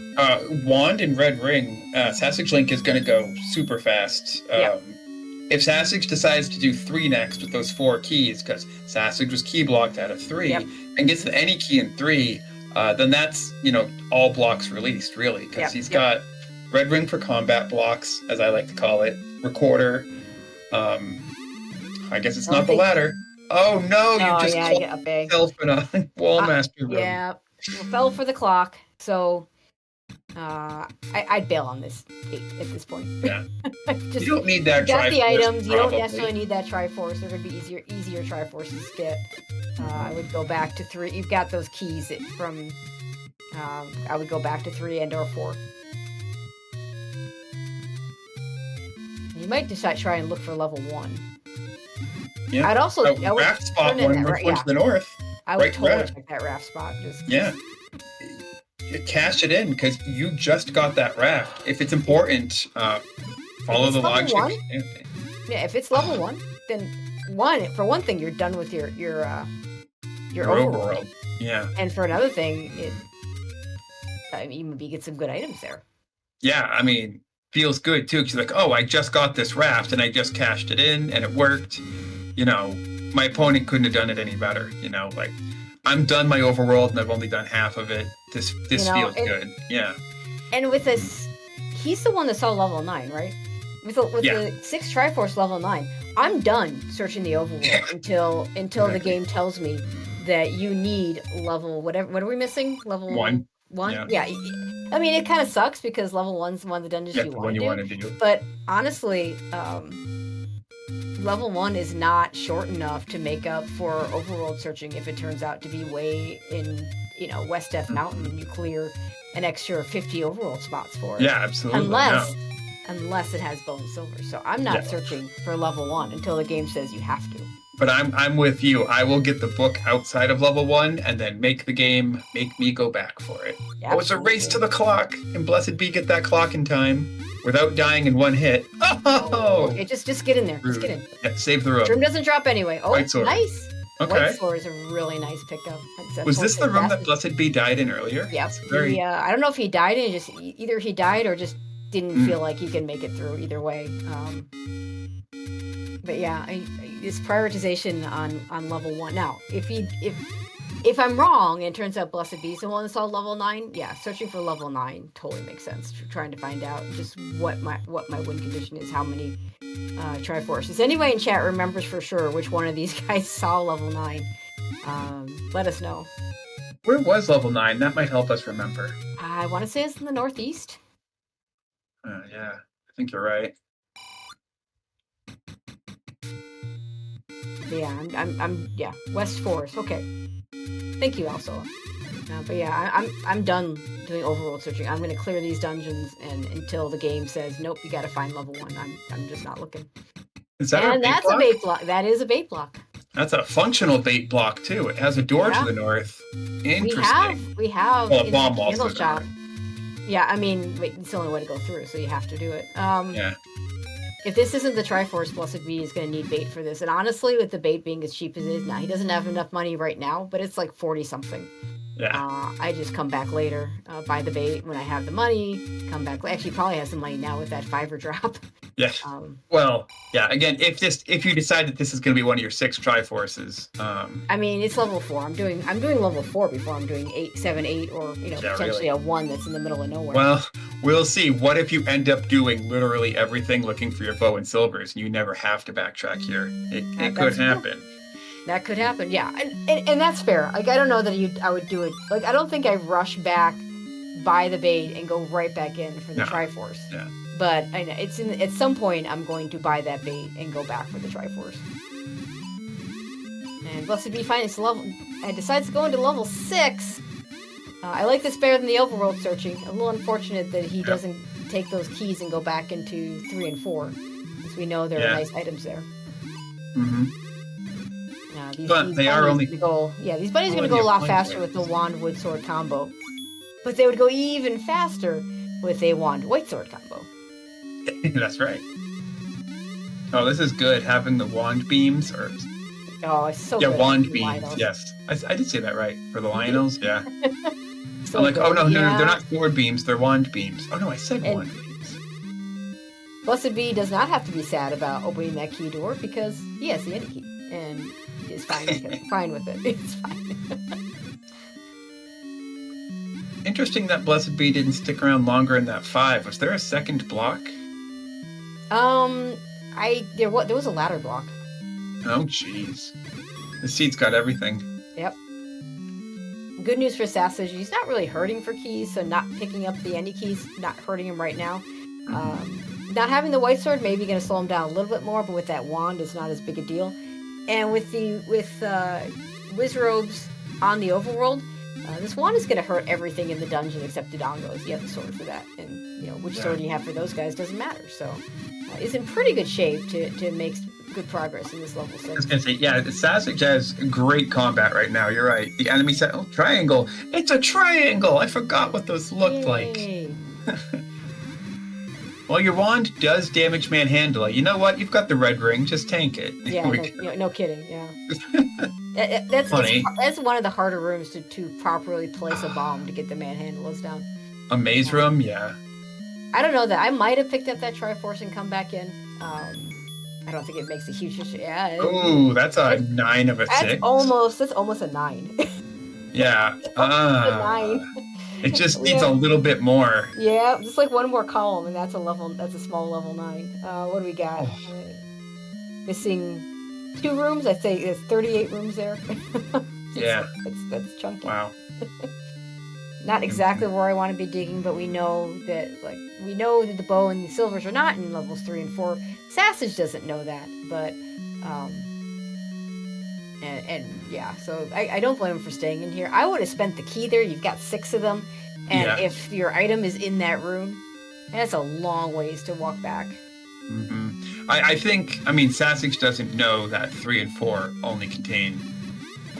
Wand and Red Ring, SassageLink is going to go super fast. If Sassage decides to do 3 next with those 4 keys, because Sassage was key blocked out of 3, and gets any key in 3, then that's, all blocks released, really, because he's got Red Ring for combat blocks, as I like to call it, Recorder. I guess it's not the ladder. Oh no, you just called yourself a Wallmaster room.
Yeah, fell for the clock, so I'd bail on this 8 at this point.
Yeah. You don't need that Triforce.
You got the items, you don't necessarily need that Triforce. They're going to be easier Triforces to get. I would go back to 3. You've got those keys from... I would go back to 3 and or 4. You might decide try and look for level 1.
Yeah.
I'd also...
raft spot one to the north.
I would totally check that raft spot.
Cash it in because you just got that raft. If it's important, follow the logic.
Yeah, if it's level 1, then for one thing, you're done with your overworld.
Yeah.
And for another thing, you maybe get some good items there.
Yeah, I mean, feels good too. Because you're like, oh, I just got this raft and I just cashed it in and it worked. My opponent couldn't have done it any better. Like I'm done my overworld and I've only done half of it. This feels good. Yeah.
And with this, he's the one that saw level 9, right? With the 6 Triforce level 9, I'm done searching the overworld until the game tells me that you need level whatever. What are we missing? Level
1.
1. Yeah. I mean, it kind of sucks because level 1's one of the dungeons you want to do. But honestly, level 1 is not short enough to make up for overworld searching if it turns out to be way in West Death Mountain and you clear an extra 50 overworld spots for it.
Yeah, absolutely.
Unless it has bone and silver. So I'm not searching for level 1 until the game says you have to.
But I'm with you. I will get the book outside of level 1 and then make me go back for it. Yeah, it's a race to the clock, and BlessedBe get that clock in time without dying in one hit. Oh!
Okay, just get in there. Rude. Just get in.
Yeah, save the room.
Room doesn't drop anyway. Oh, nice.
Okay.
White Sword is a really nice pickup.
Was this the room that BlessedBe died in earlier?
Yeah. I don't know if he died and either he died or just didn't feel like he could make it through either way. But yeah, this prioritization on level 1. Now, if if I'm wrong and it turns out BlessedBe is the one that's all level 9, yeah, searching for level 9 totally makes sense. Trying to find out just what my win condition is, how many Triforce. Does anybody in chat remembers for sure which one of these guys saw level 9? Let us know.
Where was level 9? That might help us remember.
I want to say it's in the northeast.
Yeah, I think you're right.
Yeah, I'm yeah, West Forest. Okay. Thank you, also. But yeah, I'm done doing overworld searching. I'm gonna clear these dungeons, and until the game says nope, you got to find level 1. I'm just not looking.
Is that
and that's a bait block? That is a bait block.
That's a functional bait block too. It has a door to the north. Interesting.
We have
a bomb wall
candle shop. Yeah, I mean, it's the only way to go through, so you have to do it.
Yeah.
If this isn't the Triforce, BlessedBe is going to need bait for this. And honestly, with the bait being as cheap as it is now, he doesn't have enough money right now, but it's like 40 something.
Yeah.
I just come back later, buy the bait when I have the money, come back. Actually, probably has the money now with that Fiverr drop.
Yes. Well, yeah. Again, if you decide that this is going to be one of your 6 Triforces,
I mean, it's level 4. I'm doing level 4 before I'm doing 8, 7, 8, or potentially a 1 that's in the middle of nowhere.
Well, we'll see. What if you end up doing literally everything looking for your bow and silvers, and you never have to backtrack here? It could happen.
That could happen, yeah, and that's fair. Like, I don't know that I would do it. Like, I don't think I rush back, buy the bait, and go right back in for the Triforce.
Yeah.
But I know at some point I'm going to buy that bait and go back for the Triforce. And BlessedBe finds level. I decides to go into level 6. I like this better than the overworld searching. A little unfortunate that he doesn't take those keys and go back into 3 and 4, because we know there are nice items there.
Mm-hmm.
These
they are only.
These bunnies are going to go a lot faster with the wand wood sword combo, but they would go even faster with a wand white sword combo.
That's right. Oh, this is good having the wand beams
it's so good.
Yeah, wand beams. Yes, I did say that right for the Lionels. Yeah.
So
I'm like,
good.
oh no, they're not sword beams. They're wand beams. Oh no, I said wand beams.
BlessedBe does not have to be sad about opening that key door because he has the end key and is fine with it. It's fine.
Interesting that BlessedBe didn't stick around longer in that 5. Was there a second block?
There was a ladder block.
Oh jeez, the seat's got everything.
Yep. Good news for Sassage, he's not really hurting for keys, so not picking up the Endy keys, not hurting him right now. Not having the white sword maybe going to slow him down a little bit more, but with that wand, it's not as big a deal. And with Wiz Robes on the overworld, this wand is going to hurt everything in the dungeon except Dodongos. You have the sword for that, and which sword you have for those guys doesn't matter. So, is in pretty good shape to make good progress in this level 6.
I was gonna say, Sassage has great combat right now. You're right. The enemy said, "Oh, triangle! It's a triangle! I forgot what those looked like." Well, your wand does damage manhandle. You know what? You've got the red ring. Just tank it.
Yeah, no kidding. Yeah. That's funny. That's one of the harder rooms to properly place a bomb to get the manhandlers down.
A maze room, yeah.
I don't know that. I might have picked up that Triforce and come back in. I don't think it makes a huge issue. Yeah.
Ooh, that's a 9 of a 6.
That's almost a 9.
Yeah.
A 9.
It just needs a little bit more.
Yeah, just like one more column, and that's a small level 9. What do we got? Missing 2 rooms. I'd say there's 38 rooms there. That's chunky.
Wow.
Not exactly where I want to be digging, but we know that the bow and the silvers are not in levels 3 and 4. Sassage doesn't know that, but so I don't blame him for staying in here. I would have spent the key there. You've got 6 of them, and if your item is in that room, that's a long ways to walk back.
Mm-hmm. I think Sassage doesn't know that 3 and 4 only contain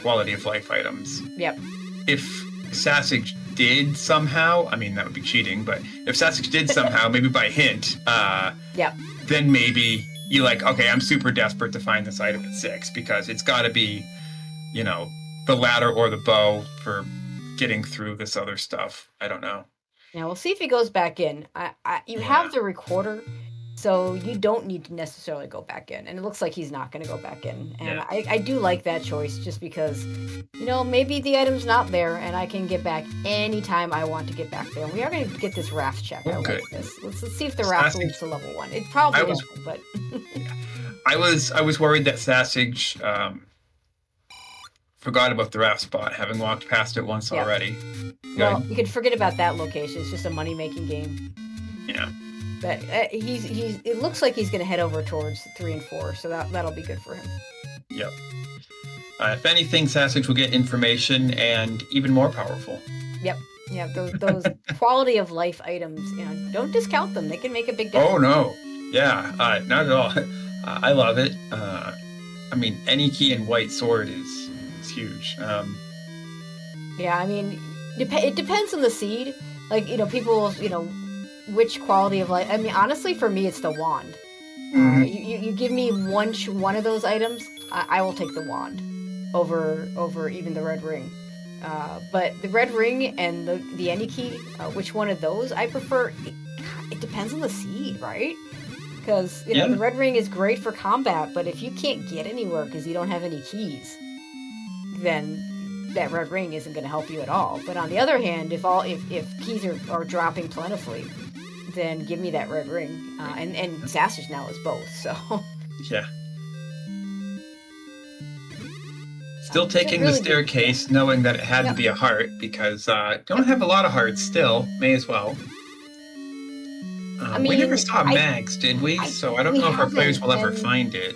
quality of life items.
Yep.
If Sassage did somehow, that would be cheating, but if Sassage did somehow, maybe by hint, then maybe you're like, okay, I'm super desperate to find this item at 6 because it's got to be, the ladder or the bow for getting through this other stuff. I don't know.
Now we'll see if he goes back in. You have the recorder, So you don't need to necessarily go back in. And it looks like he's not going to go back in. And
Yeah.
I do like that choice just because, maybe the item's not there and I can get back anytime I want to get back there. And we are going to get this raft check. I
Okay.
like this. Let's see if the raft
Sassage,
moves to level 1. It probably
I was
doesn't, but
I was worried that Sassage forgot about the raft spot, having walked past it once
Yeah.
already.
well,
Good.
you could forget about that location. It's just a money-making game.
Yeah.
But he's it looks like he's going to head over towards 3 and 4, so that'll be good for him.
Yep. If anything, Sassage will get information and even more powerful.
Yep. Yeah, those quality of life items, don't discount them. They can make a big difference.
Oh no. Yeah, not at all. I love it. I mean, any key in White Sword is huge.
Yeah, I mean, it depends on the seed. Like, people, which quality of life. I mean, honestly, for me, it's the wand. You give me one of those items, I will take the wand over even the red ring. But the red ring and the any key, which one of those I prefer? It depends on the seed, right? Because the red ring is great for combat, but if you can't get anywhere because you don't have any keys, then that red ring isn't going to help you at all. But on the other hand, if keys are dropping plentifully, then give me that red ring. And Sassage now is both, so
Yeah. Still taking
really
the staircase, knowing that it had to be a heart, because don't have a lot of hearts still. May as well.
I
we
mean,
never saw Mags, did we? So I don't know if our players will ever find it.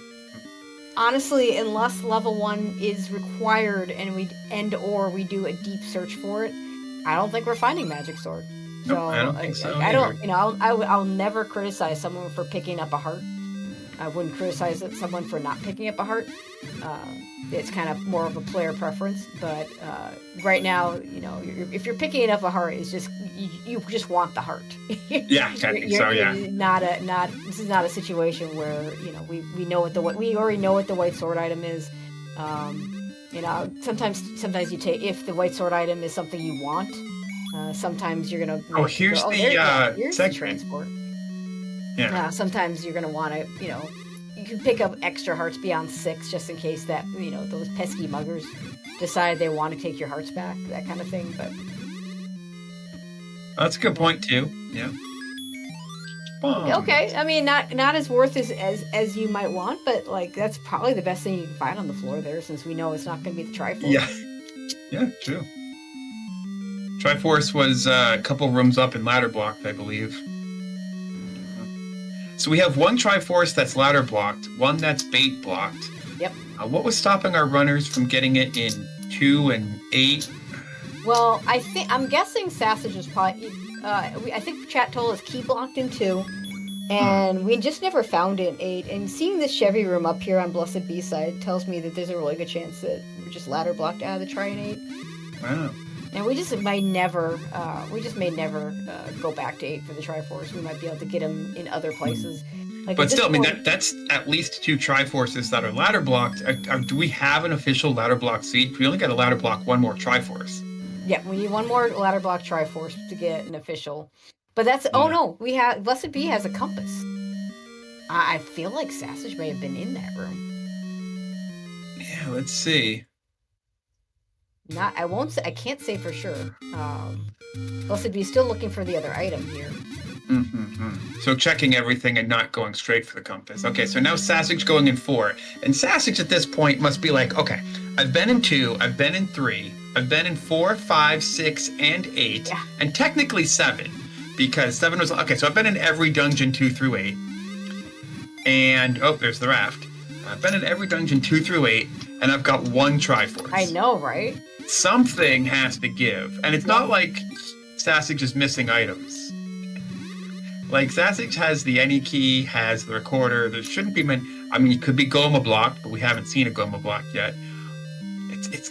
Honestly, unless level 1 is required and or we do a deep search for it, I don't think we're finding Magic Sword. So
Nope, I don't think so.
I don't. I'll never criticize someone for picking up a heart. I wouldn't criticize someone for not picking up a heart. It's kind of more of a player preference, but right now, if you're picking up a heart, it's just you just want the heart.
Yeah, I think so. Yeah.
This is not a situation where we know we already know what the white sword item is. Sometimes you take, if the white sword item is something you want. Sometimes you're gonna.
Here's
here's the
segment.
transport.
Yeah.
Sometimes you're gonna want to, you can pick up extra hearts beyond 6 just in case that those pesky muggers decide they want to take your hearts back, that kind of thing. But
that's a good point too. Yeah.
Okay, I mean, not as worth as you might want, but that's probably the best thing you can find on the floor there, since we know it's not going to be the Triforce.
Yeah, true. Triforce was a couple rooms up in ladder blocked, I believe. So we have one Triforce that's ladder blocked, one that's bait blocked.
Yep.
What was stopping our runners from getting it in 2 and 8?
Well, I'm guessing Sassage is probably. I think chat told us key blocked in 2, and we just never found it in 8. And seeing this Chevy room up here on BlessedBe side tells me that there's a really good chance that we're just ladder blocked out of the Tri in 8.
Wow.
And we just may never go back to 8 for the Triforce. We might be able to get them in other places.
But still, I mean, that's at least 2 Triforces that are ladder blocked. Do we have an official ladder block seed? We only got to ladder block one more Triforce.
Yeah, we need one more ladder block Triforce to get an official. But that's oh no, we have BlessedBe has a compass. I feel like Sassage may have been in that room.
Yeah, let's see.
I can't say for sure. BlessedBe is still looking for the other item here.
So checking everything and not going straight for the compass. Okay, so now Sassage going in 4. And Sassage at this point must be like, okay, I've been in 2, I've been in 3, I've been in 4, 5, 6, and 8, and technically 7. Because 7 was, okay, so I've been in every dungeon 2 through 8. And, there's the raft. I've been in every dungeon 2 through 8, and I've got 1 Triforce.
I know, right?
Something has to give. And it's not like Sassage is missing items. Like, Sassage has the any key, has the recorder. There shouldn't be many. I mean, it could be Goma blocked, but we haven't seen a Goma block yet.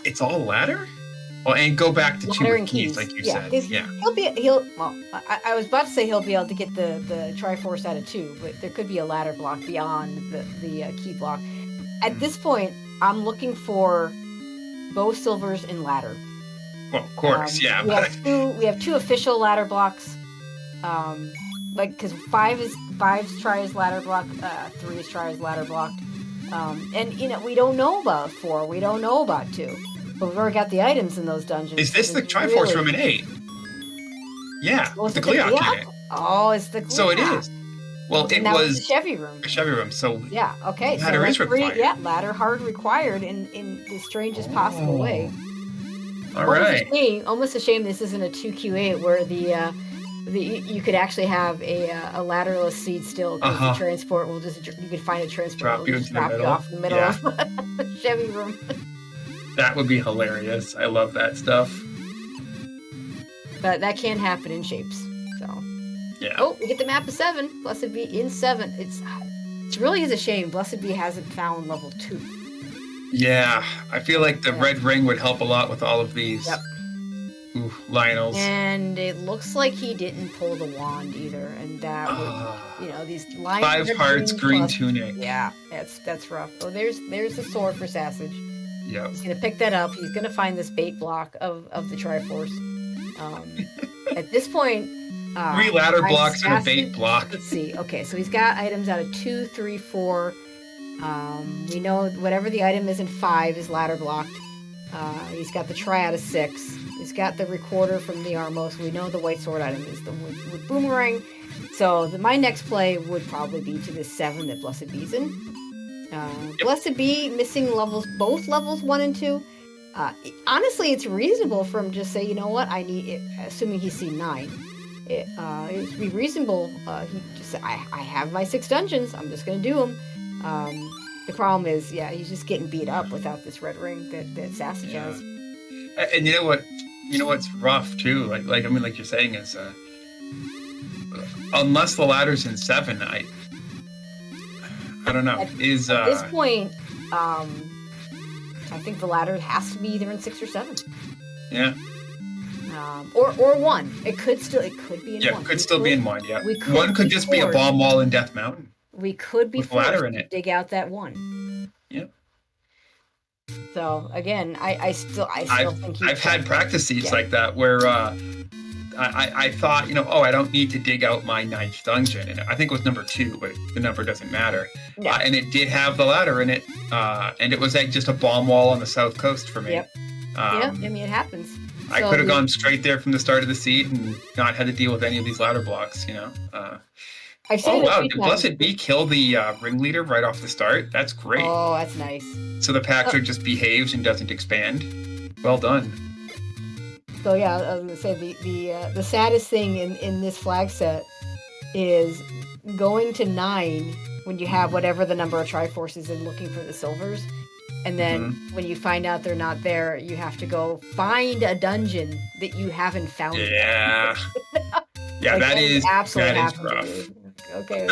It's all ladder? Oh, and go back to 2 with keys, like you said. Yeah.
I was about to say he'll be able to get the Triforce out of 2, but there could be a ladder block beyond the key block. At this point, I'm looking for bow silvers and ladder.
Well, of course, yeah.
We have 2 official ladder blocks. like, because five's try is ladder blocked, 3 is try is ladder blocked, and we don't know about 4, we don't know about 2, but we've already got the items in those dungeons.
Is this the Triforce room in 8? Yeah,
Was
the
it
Gleeok in it.
Oh, it's the Gleeok.
So it is. Well, it was
the Chevy room.
A Chevy room. So
yeah, okay.
Ladder is required.
Yeah, ladder hard required in the strangest possible way.
All right.
Almost a shame this isn't a 2Q8 where you could actually have a ladderless seat still, because the transport will you could find a transport
drop you into the middle.
You off in the middle of the Chevy room.
That would be hilarious. I love that stuff.
But that can happen in shapes. So
yeah.
Oh, we get the map of 7. BlessedBe in 7. It really is a shame BlessedBe hasn't found level 2.
Yeah, I feel like the red ring would help a lot with all of these.
Yep.
Ooh, Lionels.
And it looks like he didn't pull the wand either, and that would, these Lions.
5 hearts, green tunic.
Yeah, that's rough. Oh, there's the sword for Sassage.
Yeah.
He's gonna pick that up. He's gonna find this bait block of the Triforce. At this point,
3 ladder blocks and a bait block.
Let's see. Okay, so he's got items out of 2, 3, 4. We know whatever the item is in 5 is ladder blocked. He's got the try out of 6. He's got the recorder from the Armos. We know the white sword item is the wood boomerang. So my next play would probably be to this 7 that BlessedBe's in. BlessedBe missing both levels 1 and 2. Honestly, it's reasonable for him to just say, you know what, I need it, assuming he's seen 9. It would be reasonable. He just said, I have my 6 dungeons. I'm just going to do them. The problem is, he's just getting beat up without this red ring that Sassage has.
And you know what? You know what's rough too? Like you're saying is, unless the ladder's in 7, I don't know.
At this point, I think the ladder has to be either in 6 or 7.
Yeah.
Or 1. It could be in 1.
Yeah, could still be in 1. Yeah.
1
could just be a bomb wall in Death Mountain.
We could be forced to dig out that 1.
Yep.
So again, I still think
I've had practice seeds like that where I thought, I don't need to dig out my 9th dungeon, and I think it was number 2, but the number doesn't matter. Yeah. And it did have the ladder in it, and it was like just a bomb wall on the south coast for me.
Yep. I mean, it happens.
I could have gone straight there from the start of the seed and not had to deal with any of these ladder blocks. Oh wow! Did BlessedBe kill the ringleader right off the start? That's great.
Oh, that's nice.
So the Paxer just behaves and doesn't expand. Well done.
So yeah, I was gonna say the saddest thing in this flag set is going to 9 when you have whatever the number of Triforces and looking for the silvers, and then when you find out they're not there, you have to go find a dungeon that you haven't found.
Yeah. Yeah, that is rough.
Okay.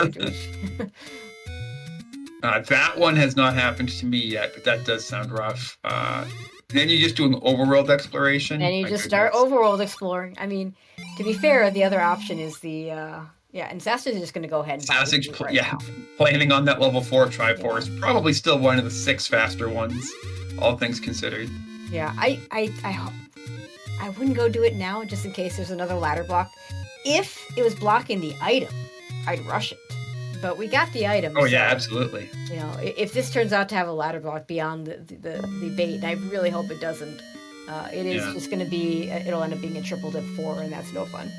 That one has not happened to me yet, but that does sound rough. Then you just do an overworld exploration.
And you just start overworld exploring. I mean, to be fair, the other option is and Sassage is just going to go ahead and
Sassage, planning on that level 4 Triforce, probably still one of the 6 faster ones, all things considered.
Yeah, I wouldn't go do it now, just in case there's another ladder block. If it was blocking the item, I'd rush it. But we got the item.
Oh, yeah, absolutely.
If this turns out to have a ladder block beyond the bait, and I really hope it doesn't, it is just going to be, it'll end up being a triple dip 4, and that's no fun.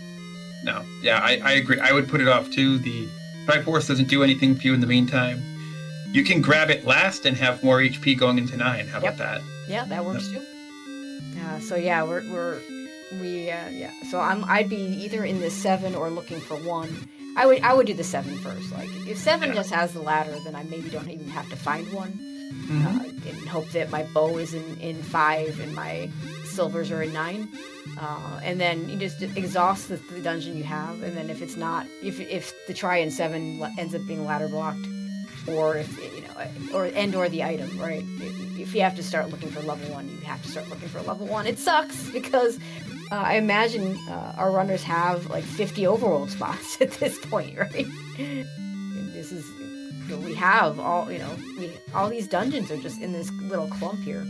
No. Yeah, I agree. I would put it off, too. The Triforce doesn't do anything for you in the meantime. You can grab it last and have more HP going into 9. How about that?
Yeah, that works, too. So, yeah, so I'd be either in the 7 or looking for 1. I would do the 7 first. Like if 7 just has the ladder, then I maybe don't even have to find one. And hope that my bow is in 5 and my silvers are in 9. And then you just exhaust the dungeon you have. And then if it's not, if the try in 7 ends up being ladder blocked, or if or the item, right? If you have to start looking for level 1, you have to start looking for level 1. It sucks because I imagine our runners have like 50 overworld spots at this point, right? And this is we have all all these dungeons are just in this little clump here.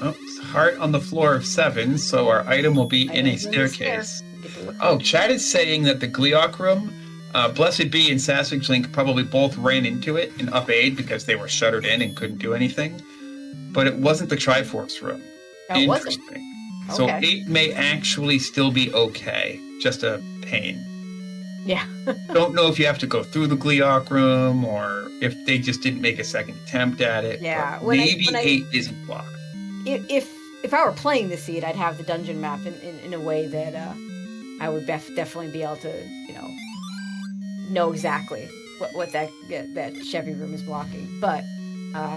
Oh, heart on the floor of 7, so our item will be in a staircase.
get to look
Oh,
for.
Chad is saying that the Gleok room, BlessedBe and SassageLink probably both ran into it in up aid because they were shuttered in and couldn't do anything. But it wasn't the Triforce room.
Oh, it wasn't.
Interesting. So
Okay.
8 may actually still be okay. Just a pain.
Yeah.
Don't know if you have to go through the Gleok room or if they just didn't make a second attempt at it.
Yeah,
But maybe 8 isn't blocked.
If I were playing the seed, I'd have the dungeon map in a way that I would definitely be able to, know exactly what that Chevy room is blocking. But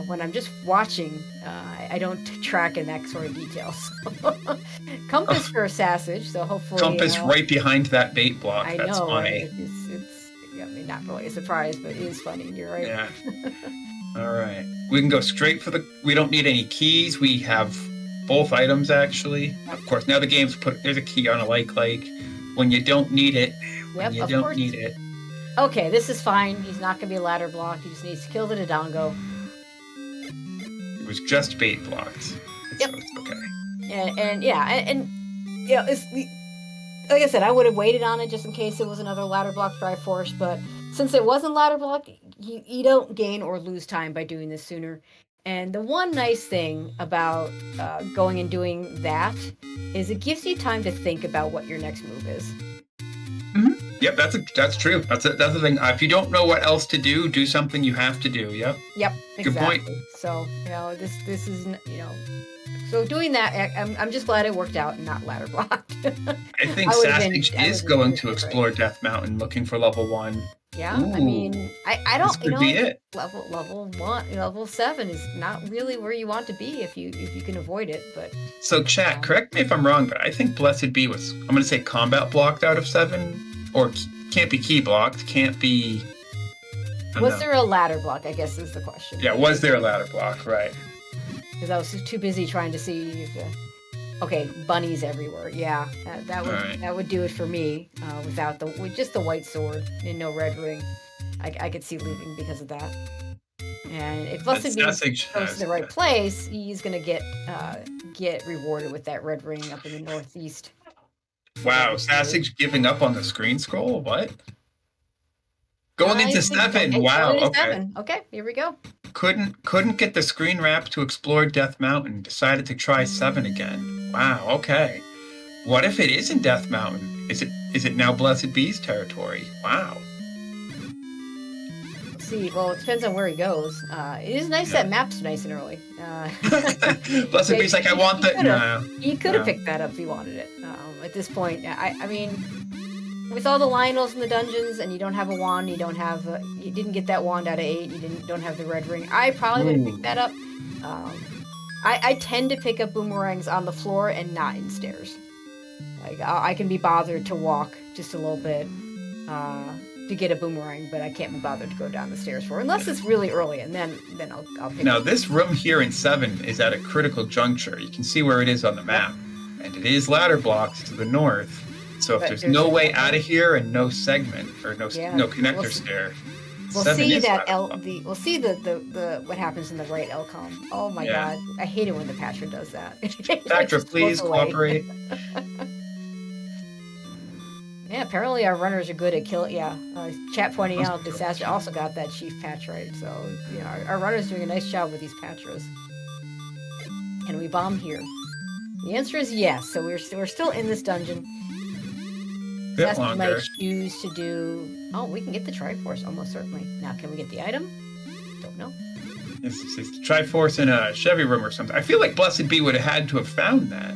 when I'm just watching, I don't track in that sort of detail. So compass for a Sassage, so hopefully
Compass right behind that bait block.
I
That's
know,
funny.
right? It's I mean, not really a surprise, but it is funny. You're right.
Yeah. All right. We can go straight for we don't need any keys. We have both items, actually. Of course, now the game's there's a key on a like. When you don't need it. When you don't need it.
Okay, this is fine. He's not going to be ladder blocked. He just needs to kill the Dodongo.
It was just bait blocked.
Yep.
So it's okay.
And it's like I said, I would have waited on it just in case it was another ladder block Triforce, but since it wasn't ladder block, you don't gain or lose time by doing this sooner. And the one nice thing about going and doing that is it gives you time to think about what your next move is.
Mm-hmm. Yep, that's true. That's the thing. If you don't know what else to do something you have to do. Yep.
Yep. Exactly.
Good point.
So this is So doing that, I'm just glad it worked out and not ladder blocked.
I think Sassage is going to explore Death Mountain looking for level 1.
Yeah,
Ooh,
I mean, I don't,
this could be it.
Level 1, level 7 is not really where you want to be if you can avoid it. But
so, chat, correct me if I'm wrong, but I think BlessedBe was, I'm going to say combat blocked out of 7, or can't be key blocked, can't be.
Was there a ladder block? I guess is the question.
Yeah, was there a ladder block? Right.
Because I was too busy trying to see if okay, bunnies everywhere. Yeah, that would do it for me. With just the white sword and no red ring, I could see leaving because of that. And if BlessedBe goes to the right place, he's gonna get rewarded with that red ring up in the northeast.
Wow, Sassage giving up on the screen scroll? What? Going into 7. Wow. Okay.
7. Okay, here we go.
Couldn't get the screen wrap to explore Death Mountain. Decided to try 7 again. Wow. Okay. What if it isn't Death Mountain? Is it now BlessedBe's territory? Wow.
Let's see. Well, it depends on where he goes. It is nice that map's nice and early.
BlessedBe's like, I want that.
He could have picked that up if he wanted it. At this point, I mean, with all the Lionels in the dungeons, and you don't have a wand, you didn't get that wand out of 8, you don't have the red ring. I probably would have picked that up. I tend to pick up boomerangs on the floor and not in stairs. Like I can be bothered to walk just a little bit to get a boomerang, but I can't be bothered to go down the stairs for it, unless it's really early, and then I'll pick.
Now this room here in 7 is at a critical juncture. You can see where it is on the map, and it is ladder blocked to the north. So if there's no way out of here and no segment or no connector stair,
we'll see that we'll see the what happens in the right LCOM. Oh my god, I hate it when the patron does that.
Patron, please cooperate.
Yeah, apparently our runners are good at killing. Yeah, chat pointing out Disaster also got that chief patch right. So our runners doing a nice job with these patras. Can we bomb here? The answer is yes. So we're still in this dungeon. Sassage might choose to do. Oh, we can get the Triforce almost certainly. Now, can we get the item? Don't know.
It's the Triforce in a Chevy room or something. I feel like BlessedBe would have had to have found that.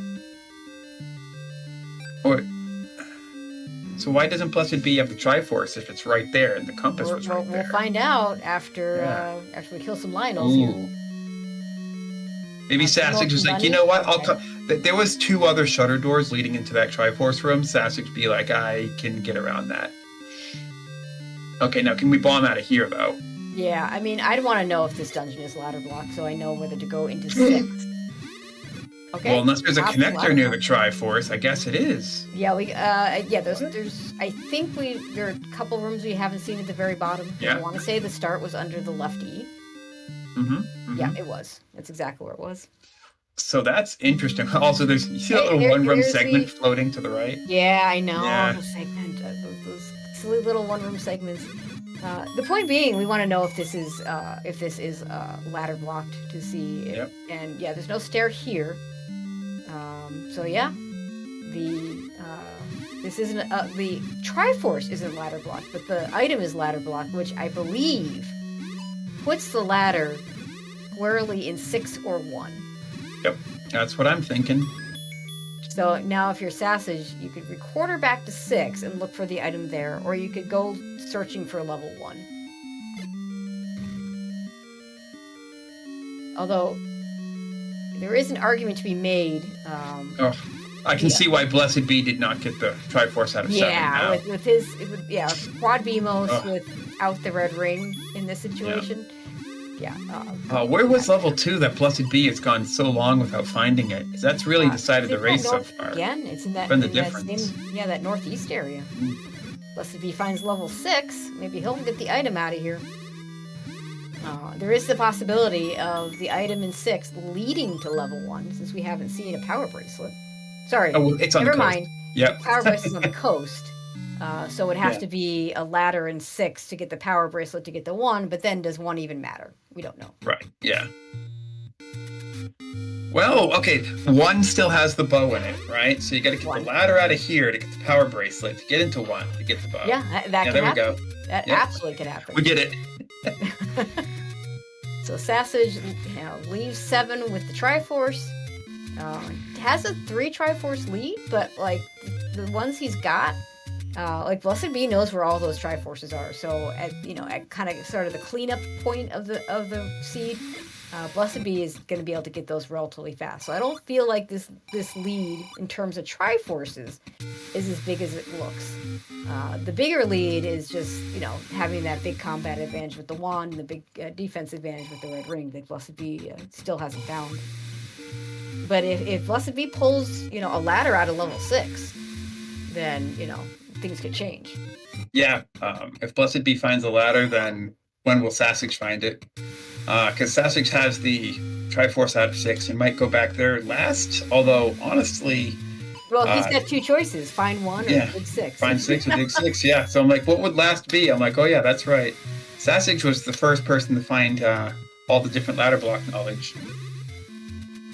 So why doesn't BlessedBe have the Triforce if it's right there and the compass was right there?
We'll find out after we kill some Lionels here.
Maybe Sassage was like, you know what? There was 2 other shutter doors leading into that Triforce room. Sassage be like, I can get around that. Okay, now can we bomb out of here though?
Yeah, I mean, I'd want to know if this dungeon is ladder blocked, so I know whether to go into 6. Okay.
Well, unless there's a connector near the Triforce, I guess it is.
Yeah, there's. I think there are a couple rooms we haven't seen at the very bottom.
Yeah.
I want to say the start was under the left E.
Mm-hmm.
Yeah, it was. That's exactly where it was.
So that's interesting. Also, you see that little one-room segment floating to the right?
Yeah, I know.
Yeah.
The segment, those silly little one-room segments. The point being, we want to know if this is ladder blocked to see.
Yep.
And yeah, there's no stair here. So yeah, this isn't the Triforce isn't ladder blocked, but the item is ladder blocked, which I believe puts the ladder squarely in 6 or 1.
Yep, that's what I'm thinking.
So now if you're Sassage, you could record her back to 6 and look for the item there, or you could go searching for level 1. Although, there is an argument to be made.
I can see why BlessedBe did not get the Triforce out of 7 now.
with Quad BMOS without the red ring in this situation. Yeah.
Where was level 2 that BlessedBe has gone so long without finding it? Because that's really decided the race so far.
Again, it's in that, that northeast area. BlessedBe finds level 6. Maybe he'll get the item out of here. There is the possibility of the item in 6 leading to level 1, since we haven't seen a power bracelet. Sorry,
it's on
never
the coast.
mind.
Yep.
Power bracelet is on the coast. So it would have to be a ladder in 6 to get the power bracelet to get the 1, but then does 1 even matter? We don't know.
Right, yeah. Well, okay, 1 still has the bow in it, right? So you got to get the ladder out of here to get the power bracelet, to get into 1, to get the bow.
Yeah, that can
there
happen.
We go.
That absolutely could happen.
We get it.
So Sassage leaves 7 with the Triforce. Has a 3 Triforce lead, but like the ones he's got, like BlessedBe knows where all those Triforces are. So at kind of sort of the cleanup point of the seed, BlessedBe is going to be able to get those relatively fast. So I don't feel like this lead in terms of Triforces is as big as it looks. The bigger lead is just having that big combat advantage with the wand and the big defense advantage with the red ring that BlessedBe still hasn't found. But if BlessedBe pulls a ladder out of level 6, then things could change.
Yeah, if BlessedBe finds a ladder, then when will Sassage find it? Because Sassage has the Triforce out of 6 and might go back there last. Although honestly,
well, he's got 2 choices: find 1 or dig 6.
Find 6 or dig 6. Yeah. So I'm like, what would last be? I'm like, oh yeah, that's right. Sassage was the first person to find all the different ladder block knowledge.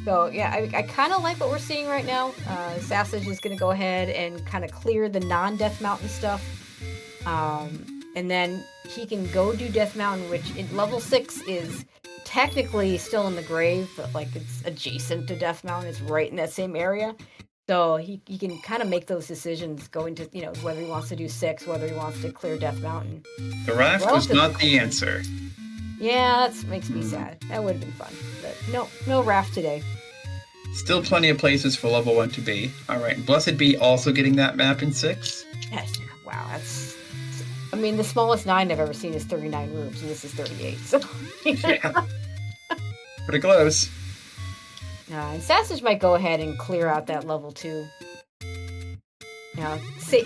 So yeah, I kind of like what we're seeing right now. Sassage is going to go ahead and kind of clear the non-Death Mountain stuff. And then he can go do Death Mountain, which in level 6 is technically still in the grave, but like it's adjacent to Death Mountain. It's right in that same area. So he can kind of make those decisions going to, whether he wants to do 6, whether he wants to clear Death Mountain.
The raft was not the answer.
Yeah, that makes me sad. That would have been fun. But no raft today.
Still plenty of places for level 1 to be. All right. BlessedBe also getting that map in 6.
Yes. Wow, the smallest 9 I've ever seen is 39 rooms, and this is 38. So
yeah. Pretty close.
And Sassage might go ahead and clear out that level 2.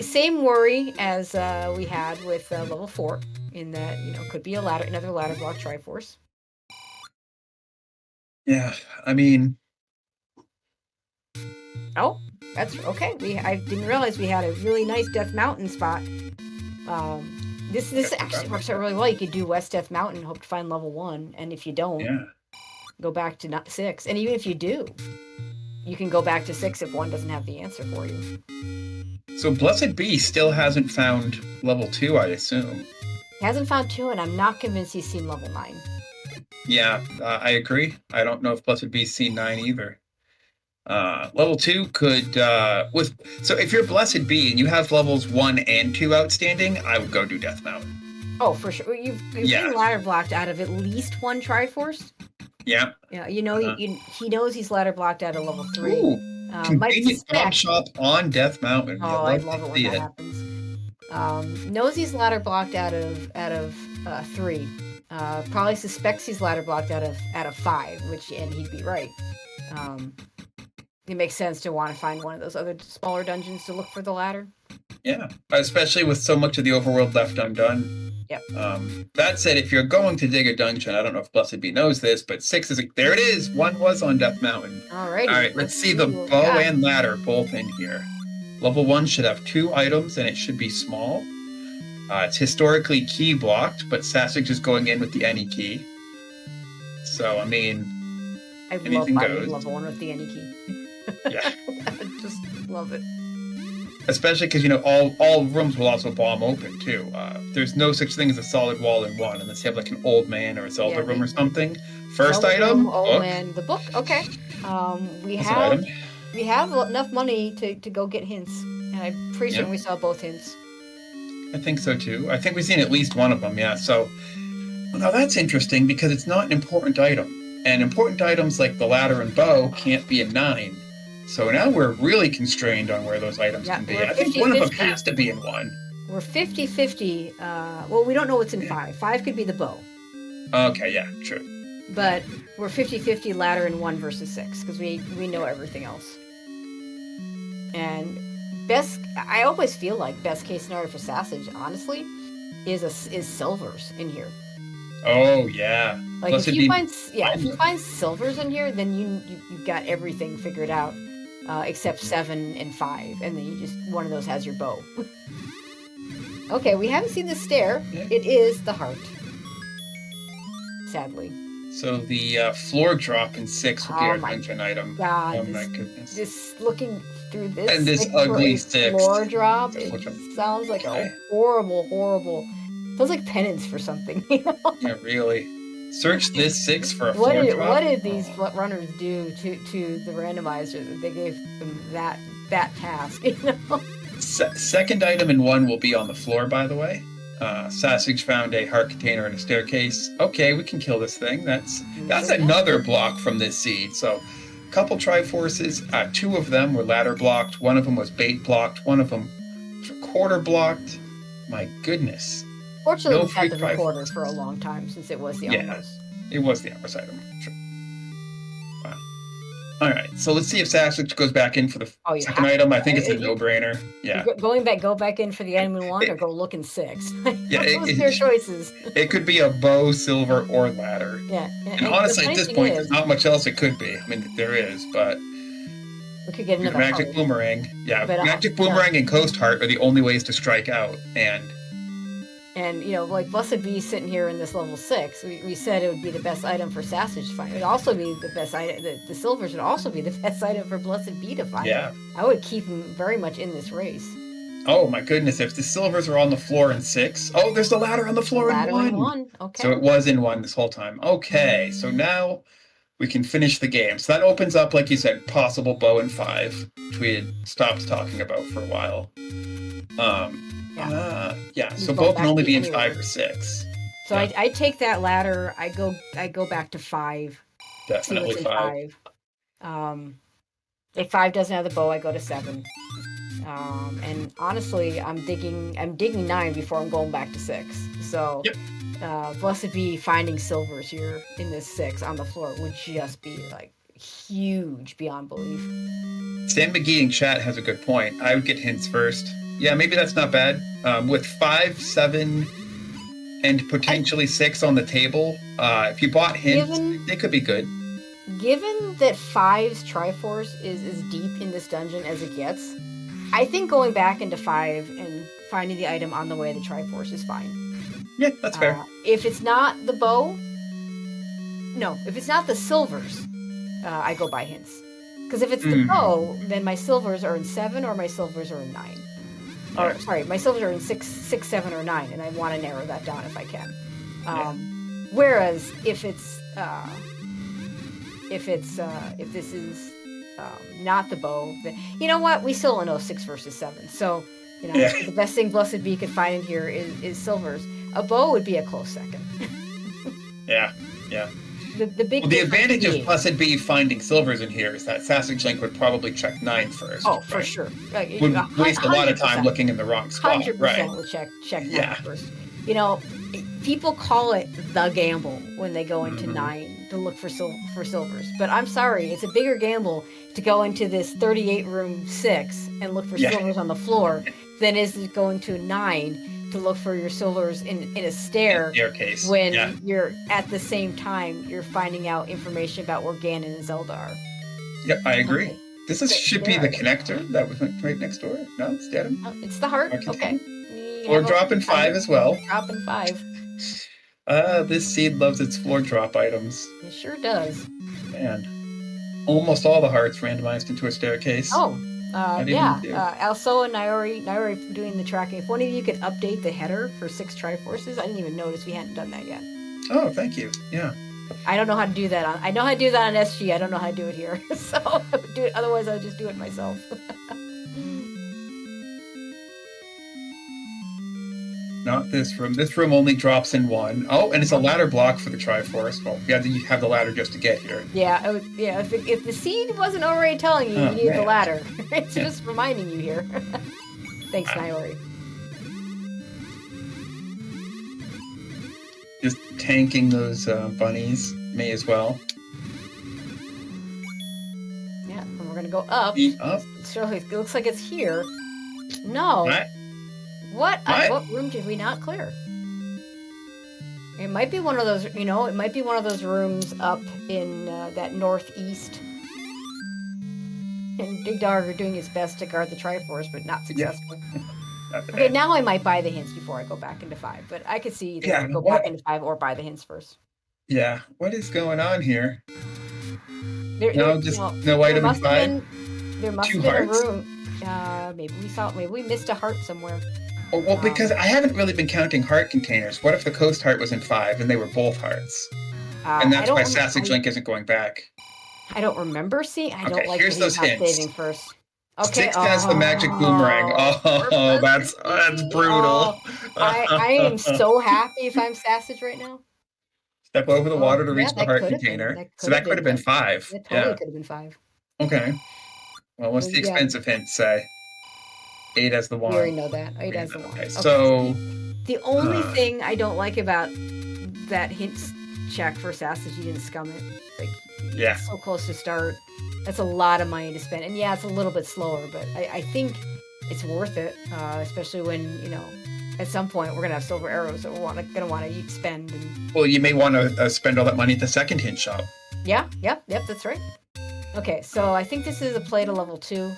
Same worry as we had with level 4, in that could be another ladder block Triforce.
Yeah,
Oh, that's okay. I didn't realize we had a really nice Death Mountain spot. This actually works out really well. You could do West Death Mountain, hope to find level 1, and if you don't, go back to 6. And even if you do, you can go back to 6 if 1 doesn't have the answer for you.
So BlessedBe still hasn't found level 2, I assume.
He hasn't found 2, and I'm not convinced he's seen level 9.
Yeah, I agree. I don't know if BlessedBe's seen 9 either. Level 2 could so if you're BlessedBe and you have levels 1 and 2 outstanding, I would go do Death Mountain.
Oh, for sure. You've been ladder blocked out of at least 1 Triforce.
Yeah.
Yeah, he knows he's ladder blocked out of level 3.
Ooh, convenient bomb shop on Death Mountain.
Oh, I love it when that happens. Knows he's ladder blocked out of 3. Probably suspects he's ladder blocked out of 5, and he'd be right. It makes sense to want to find one of those other smaller dungeons to look for the ladder.
Yeah, especially with so much of the overworld left undone.
Yep.
That said, if you're going to dig a dungeon, I don't know if BlessedBe knows this, but 6 is there. It is. 1 was on Death Mountain.
Alrighty.
All right, let's see the
what we
bow
got.
and ladder both in here. Level 1 should have 2 items, and it should be small. It's historically key blocked, but Sassage is going in with the any key. So I mean,
I love
anything
finding
goes.
level 1 with the any key.
Yeah.
I just love it.
Especially because, all rooms will also bomb open, too. There's no such thing as a solid wall in 1, unless you have, like, an old man or a Zelda room or something. First
Zelda
item,
room, old man, the book. Okay. We have enough money to go get hints. And I'm pretty sure we saw both hints.
I think so, too. I think we've seen at least one of them, yeah. So, well, now that's interesting, because it's not an important item. And important items like the ladder and bow can't be a 9. So now we're really constrained on where those items can be. I think one of them has to be in 1.
We're 50-50. Well, we don't know what's in 5. 5 could be the bow.
Okay, yeah, true.
But we're 50-50 ladder in 1 versus 6, because we know everything else. And I always feel like best case scenario for Sassage, honestly, is silvers in here.
Oh yeah.
Like if you find silvers in here, then you've got everything figured out, except 7 and 5, and then one of those has your bow. Okay, we haven't seen the stair. Yeah. It is the heart. Sadly.
So the floor drop in 6 would be our dungeon item.
God,
oh my goodness.
This looking through this
and this ugly 6
floor drop. It sounds like a horrible. Sounds like penance for something.
Yeah, really. Search this 6 for a floor drop.
What did these runners do to the randomizer that they gave them that task?
Second item in 1 will be on the floor, by the way. Sassage found a heart container and a staircase. Okay, we can kill this thing. That's another block from this seed. So, a couple Triforces. 2 of them were ladder blocked. 1 of them was bait blocked. 1 of them was recorder blocked. My goodness.
Fortunately, we've had the recorder for a long time since it was the Almos.
It was the Almos item. Sure. Wow. All right, so let's see if Sassage goes back in for the second item. I think it's a no-brainer. Yeah.
Go back in for the item in 1 or go look in 6.
Yeah,
those are your choices.
It could be a bow, silver, or ladder.
Yeah.
And honestly, at this point, there's not much else it could be. I mean, there is, but
we could get another
magic boomerang. Yeah, magic boomerang and coast heart are the only ways to strike out.
And like BlessedBe sitting here in this level 6, we said it would be the best item for Sassage to find. It would also be the best item. The silvers would also be the best item for BlessedBe to find.
Yeah.
I would keep him very much in this race.
Oh my goodness! If the silvers are on the floor in 6, there's the ladder on the floor in 1.
Okay.
So it was in 1 this whole time. Okay, so now we can finish the game. So that opens up, like you said, possible bow in 5, which we had stopped talking about for a while. So both can only be in 5 or 6.
So I take that ladder. I go back to 5.
Definitely 5.
If 5 doesn't have the bow, I go to 7. And honestly, I'm digging 9 before I'm going back to 6. So, BlessedBe finding silvers here in this 6 on the floor would just be like huge beyond belief.
Sam McGee in chat has a good point. I would get hints first. Yeah, maybe that's not bad. With 5, 7, and potentially 6 on the table, if you bought hints, they could be good.
Given that 5's Triforce is as deep in this dungeon as it gets, I think going back into 5 and finding the item on the way to Triforce is fine.
Yeah, that's fair.
If it's not the bow, if it's not the silvers, I go by hints. Because if it's the bow, then my silvers are in 7 or my silvers are in 9. Or sorry, my silvers are in 6, 7, or 9, and I want to narrow that down if I can. Whereas if this is not the bow, then you know what? We still don't know 6 versus 7. So the best thing BlessedBe could find in here is silvers. A bow would be a close second.
Yeah. The advantage of BlessedBe finding silvers in here is that SassageLink would probably check 9 first.
Oh, for sure.
Would waste a lot of time looking in the wrong spot.
100% will check 9 first. People call it the gamble when they go into 9 to look for silvers. But I'm sorry, it's a bigger gamble to go into this 38 room 6 and look for silvers on the floor than is to go into 9 to look for your silvers in a stair
Staircase.
when
Yeah.
you're at the same time you're finding out information about where Ganon and Zelda are.
Yep, I agree.
Okay.
Should be the connector that was right next door. No, it's dead.
Oh, it's the heart.
Our
Okay.
container. Floor drop in 5 as well.
Drop in 5.
This seed loves its floor drop items.
It sure does.
Man. Almost all the hearts randomized into a staircase.
Oh, yeah.
do?
Also, and Naori doing the tracking. If one of you could update the header for 6 Triforces, I didn't even notice we hadn't done that yet.
Oh, thank you. Yeah.
I don't know how to do that I know how to do that on SG. I don't know how to do it here. So I would do it. Otherwise, I would just do it myself.
Not this room. This room only drops in 1. Oh, and it's a ladder block for the Triforce. Well, you have the ladder just to get here.
Yeah, yeah. If the seed wasn't already telling you, you needed the ladder. It's just reminding you here. Thanks, Naori.
Just tanking those bunnies. May as well.
Yeah, and we're gonna go up.
Up.
So it looks like it's here. No. What? What room did we not clear? It might be one of those, it might be one of those rooms up in that northeast. And Big Dog are doing his best to guard the Triforce, but not successfully. Yeah. Okay, now I might buy the hints before I go back into 5, but I could see either go back into 5 or buy the hints first.
Yeah, what is going on here?
No
item in 5?
There must have been a room. Maybe we missed a heart somewhere.
Oh, well, because I haven't really been counting heart containers. What if the coast heart was in 5 and they were both hearts? And that's why SassageLink isn't going back.
I don't remember seeing. I don't like
here's those hints.
Saving first. Okay.
6 has the magic boomerang. Oh, that's brutal.
I am so happy if I'm Sassage right now.
Step over the water to reach the heart container. So that could have been 5.
It totally could have been 5.
Okay. Well, what's the expensive hint say? 8 as the 1.
We already know that. 8 as the 1.
Okay. So
the only thing I don't like about that hints check for Sassage, you didn't scum it. Like, it's so close to start. That's a lot of money to spend. And yeah, it's a little bit slower, but I think it's worth it, especially when, at some point we're going to have silver arrows that we're going to want to spend.
Well, you may want to spend all that money at the second hint shop.
Yeah, yep, that's right. Okay, so I think this is a play to level 2,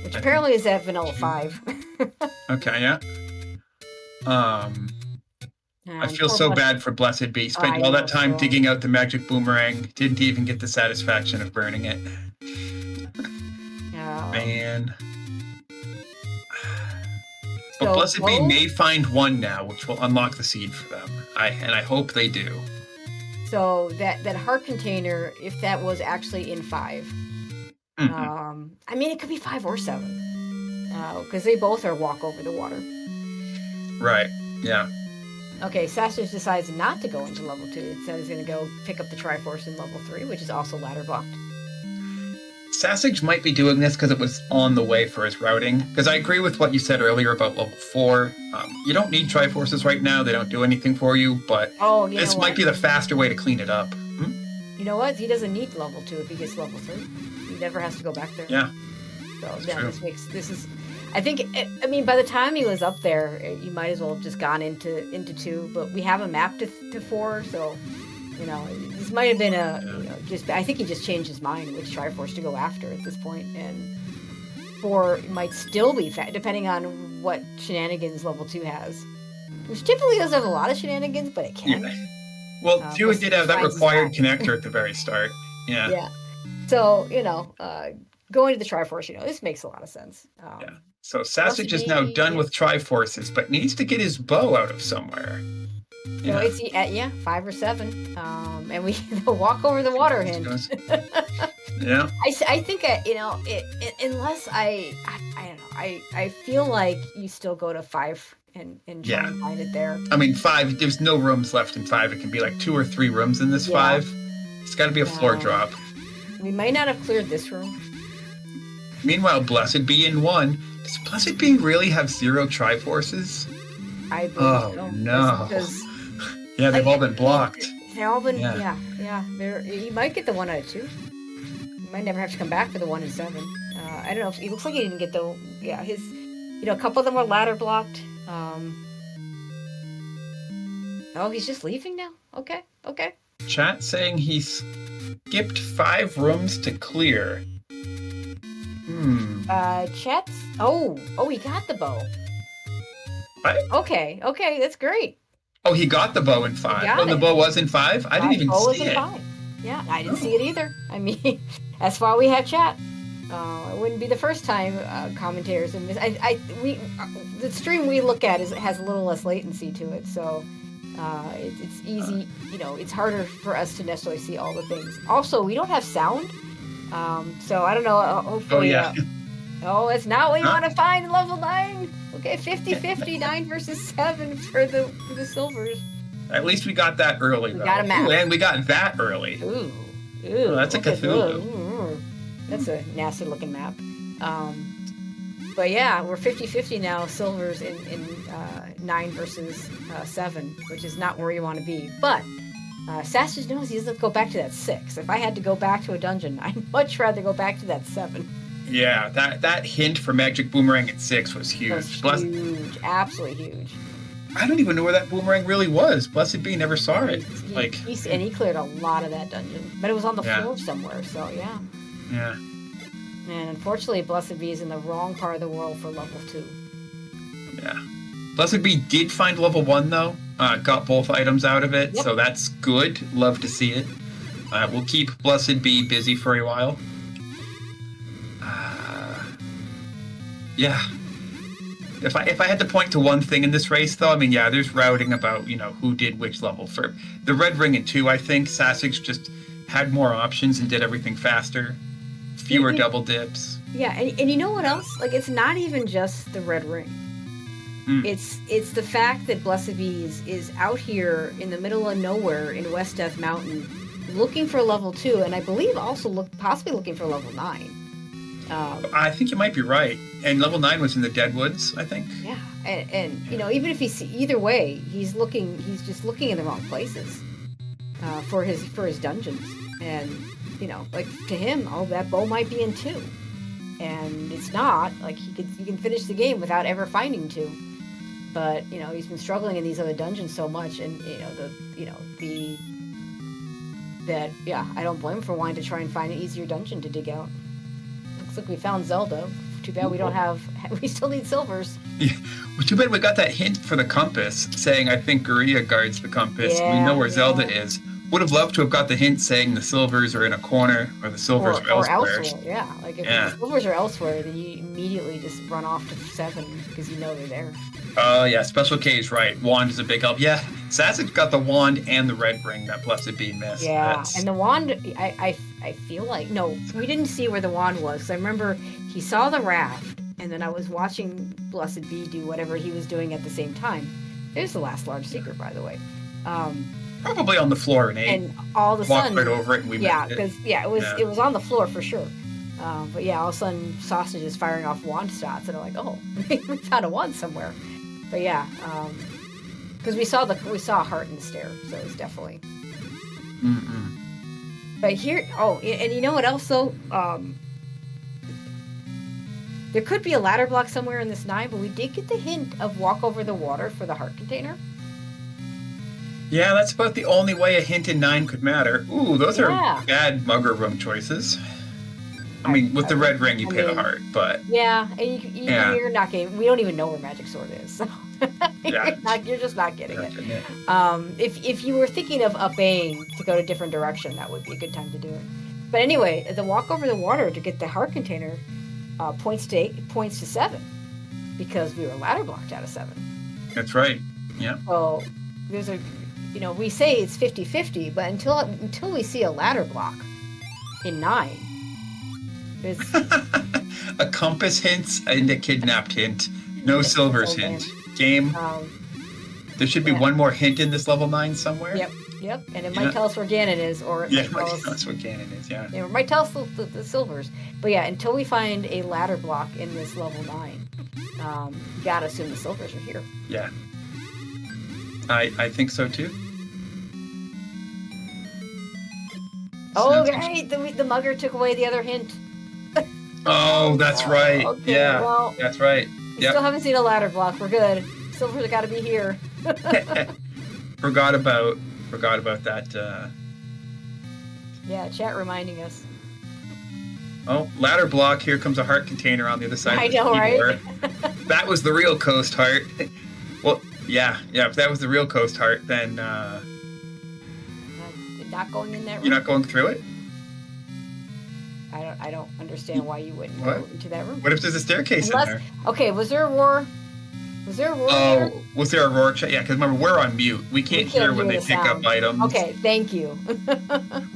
which apparently is at vanilla 5.
Okay, yeah. I feel so bad for BlessedBe. Spent all that time digging out the magic boomerang. Didn't even get the satisfaction of burning it. Man. But BlessedBe may find 1 now, which will unlock the seed for them. I hope they do. So
that heart container, if that was actually in 5, I mean, it could be 5 or 7, because they both are walk over the water.
Right. Yeah.
Okay, Sassage decides not to go into level 2. It says he's going to go pick up the Triforce in level 3, which is also ladder blocked.
Sassage might be doing this because it was on the way for his routing. Because I agree with what you said earlier about level 4. You don't need Triforces right now. They don't do anything for you. But this might be the faster way to clean it up.
You know what? He doesn't need level 2 if he gets level 3. He never has to go back there.
Yeah.
So yeah, this is. I think. I mean, by the time he was up there, you might as well have just gone into 2. But we have a map to 4, so. This might have been I think he just changed his mind which Triforce to go after at this point, and 4 might still be depending on what shenanigans level 2 has, which typically doesn't have a lot of shenanigans, but it can.
Yeah. Well, 2 did have that required connector at the very start. Yeah.
Yeah. So, going to the Triforce, this makes a lot of sense.
Yeah. So Sassage is now done with Triforces, but needs to get his bow out of somewhere.
Yeah. It's 5 or 7, and we walk over the water hint.
Yeah.
I think unless I don't know, I feel like you still go to 5 and try and find it there.
I mean, 5. There's no rooms left in 5. It can be like 2 or 3 rooms in this 5. It's got to be a floor drop.
We might not have cleared this room.
Meanwhile, BlessedBe in 1. Does BlessedBe really have 0 Triforces?
I believe so.
No. Yeah, they've all been blocked.
They've all been, yeah. You might get the 1 out of 2. You might never have to come back for the 1 and 7. I don't know. It looks like he didn't get his, a couple of them were ladder blocked. Oh, he's just leaving now? Okay, okay.
Chat saying he skipped 5 rooms to clear.
Chat's... Oh, he got the bow.
What?
Okay, that's great.
Oh, he got the bow in 5.
got
The
it.
bow was in 5? I didn't even
bow was
see
in
it.
5. Yeah, I didn't see it either. I mean, that's why we have chat. It wouldn't be the first time commentators and the stream we look at has a little less latency to it, so it's easy. It's harder for us to necessarily see all the things. Also, we don't have sound, so I don't know. Hopefully,
Oh, yeah.
It's not what you want to find in level 9. Okay, 50-50, 9 versus 7 for the silvers.
At least we got that early, though.
We got a map.
Ooh, and we got that early.
Ooh,
Oh, that's a Cthulhu.
That's a nasty looking map. But yeah, we're 50-50 now, silvers in 9 versus 7, which is not where you want to be. But Sassage knows he doesn't go back to that 6. If I had to go back to a dungeon, I'd much rather go back to that 7.
Yeah, that hint for Magic Boomerang at 6 was huge.
Huge, absolutely huge.
I don't even know where that boomerang really was. BlessedBe never saw it.
He cleared a lot of that dungeon, but it was on the floor somewhere. So yeah.
Yeah.
And unfortunately, BlessedBe is in the wrong part of the world for level 2.
Yeah. BlessedBe did find level 1 though. Got both items out of it, so that's good. Love to see it. We'll keep BlessedBe busy for a while. Yeah. If I had to point to one thing in this race, though, I mean, yeah, there's routing about, who did which level. For the Red Ring and 2, I think Sassage just had more options and did everything faster. Fewer double dips.
Yeah, and you know what else? Like, it's not even just the Red Ring. It's the fact that BlessedBe is out here in the middle of nowhere in West Death Mountain looking for level 2, and I believe also possibly looking for level 9.
I think you might be right. And level 9 was in the Deadwoods, I think.
Yeah, and even if either way, he's just looking in the wrong places for his dungeons. And like to him, that bow might be in 2, and it's not. Like he can finish the game without ever finding 2. But he's been struggling in these other dungeons so much, and I don't blame him for wanting to try and find an easier dungeon to dig out. Looks like we found Zelda. Too bad we don't have. We still need silvers.
Yeah. Well, too bad we got that hint for the compass, saying I think Guria guards the compass.
Yeah,
we know where Zelda is. Would have loved to have got the hint saying the silvers are in a corner or the silvers are elsewhere.
Yeah, like if the silvers are elsewhere, then you immediately just run off to 7 because they're there.
Oh, yeah, Special K is right. Wand is a big help. Yeah, Sassage got the wand and the red ring that BlessedBe missed.
Yeah, and the wand, I feel like, no, we didn't see where the wand was. Because I remember he saw the raft, and then I was watching BlessedBe do whatever he was doing at the same time. There's the last large secret, by the way.
Probably on the floor in 8.
And all of a sudden...
Walked right over it and we missed it.
It was on the floor for sure. But yeah, all of a sudden, Sausage is firing off wand shots, and I'm like, oh, we found a wand somewhere. But yeah, because we saw a heart in the stair, so it was definitely. But here, and you know what else though? There could be a ladder block somewhere in this 9, but we did get the hint of walk over the water for the heart container.
Yeah, that's about the only way a hint in 9 could matter. Ooh, those are bad mugger room choices. I mean, with the red ring, you pay the heart, but...
Yeah, and you're not getting... We don't even know where Magic Sword is, so... you're just not getting it. If you were thinking of obeying to go to a different direction, that would be a good time to do it. But anyway, the walk over the water to get the heart container points to 7, because we were ladder blocked out of 7.
That's right, yeah.
So, there's a... we say it's 50-50, but until we see a ladder block in 9...
A compass hint and a kidnapped hint. No silvers hint. Game. There should be one more hint in this level 9 somewhere.
Yep. And it might tell us where Ganon is, or
it might tell us where Ganon is. Yeah.
It might tell us the silvers. But yeah, until we find a ladder block in this level 9, you gotta assume the silvers are here.
Yeah. I think so too.
Oh, right. The mugger took away the other hint.
Oh, that's right.
Okay,
yeah,
well,
that's right.
We still haven't seen a ladder block. We're good. Silver's got to be here.
Forgot about that.
Yeah, chat reminding us.
Oh, ladder block. Here comes a heart container on the other side.
I
of the
know,
keyboard.
right?
That was the real coast heart. Well, yeah. If that was the real coast heart, then
Not going in that room.
you're not going through it.
I don't understand why you wouldn't
What?
go into that room.
What if there's a staircase in there?
Okay, was there a roar? Was there a roar?
Oh,
there?
was there a roar check? Yeah, because remember, we're on mute. We can't hear when they
the
pick
sound.
up items.
Okay, thank you.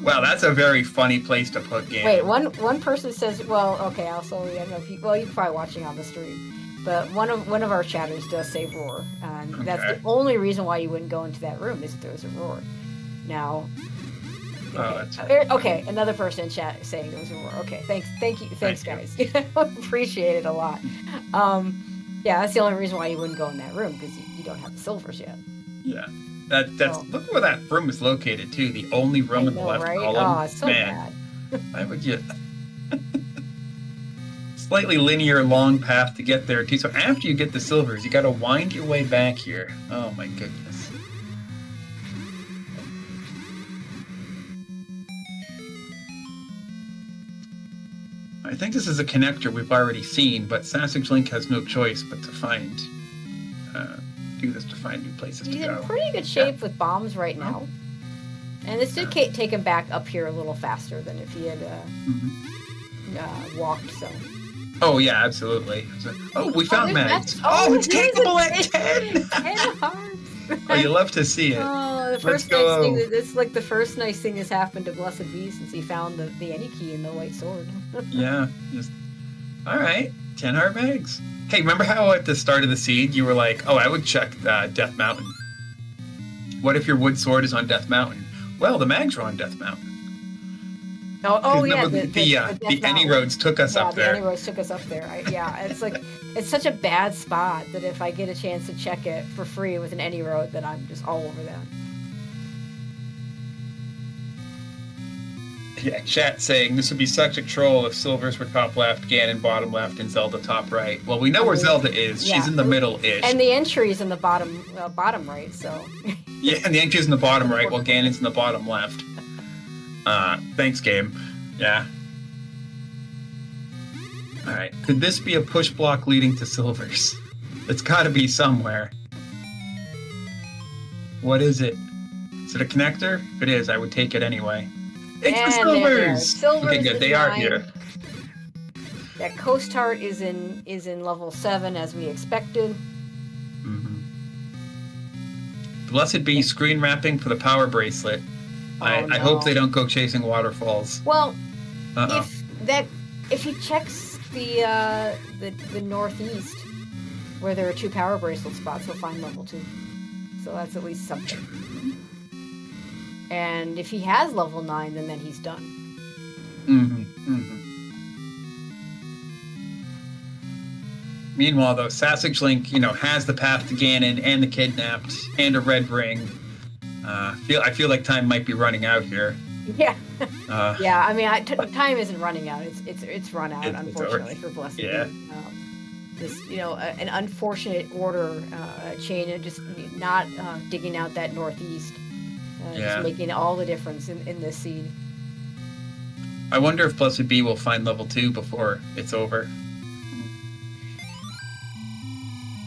Wow, that's a very funny place to put games.
Wait, one person says, well, okay, also, I don't know if you, well, you're probably watching on the stream, but one of our chatters does say roar, and that's the only reason why you wouldn't go into that room is if there was a roar. Now, okay, another person in chat saying there was a roar. Okay, thanks guys. Appreciate it a lot. Yeah, that's the only reason why you wouldn't go in that room, because you don't have the silvers yet.
Yeah, that's look where that room is located too. The only room in the left column.
Oh, it's so bad.
Why would you? Slightly linear, long path to get there too. So after you get the silvers, you got to wind your way back here. Oh my goodness. I think this is a connector we've already seen, but SassageLink has no choice but to do this to find new places to go. He's
in pretty good shape with bombs right now. And this did take him back up here a little faster than if he had walked, so.
Oh, yeah, absolutely. Oh, we found mags. Oh, it's capable at 10!
10 hearts!
Oh, you love to see it.
Oh, the first nice thing. It's like the first nice thing that's happened to BlessedBe since he found the any key in the white sword.
Yeah, just all right. 10 heart mags. Hey, remember how at the start of the seed you were like, "Oh, I would check Death Mountain." What if your wood sword is on Death Mountain? Well, the mags are on Death Mountain.
Oh yeah,
the any roads took us up there.
The any roads took us up there. It's like it's such a bad spot that if I get a chance to check it for free with an any road, then I'm just all over that.
Yeah, chat saying this would be such a troll if silvers were top left, Ganon bottom left, and Zelda top right. Well, we know where Zelda is. Yeah. She's in the middle-ish.
And the entry is in the bottom right, so.
Yeah, and the entry is in the bottom right, while Ganon's in the bottom left. Thanks, game. Yeah. All right. Could this be a push block leading to silvers? It's got to be somewhere. What is it? Is it a connector? If it is, I would take it anyway. It's the silvers! Okay, good. They are here.
That coast heart is in level 7 as we expected.
BlessedBe screen wrapping for the power bracelet. I hope they don't go chasing waterfalls.
Well, if he checks the northeast where there are 2 power bracelet spots, he'll find level 2. So that's at least something. And if he has level 9, then he's done.
Meanwhile, though, SassageLink, has the path to Ganon and the kidnapped and a red ring. I feel like time might be running out here.
Yeah. Yeah. I mean, time isn't running out. It's run out, unfortunately, for BlessedBe.
Yeah.
This, an unfortunate order chain of just not digging out that northeast, just making all the difference in this seed.
I wonder if BlessedBe will find level 2 before it's over.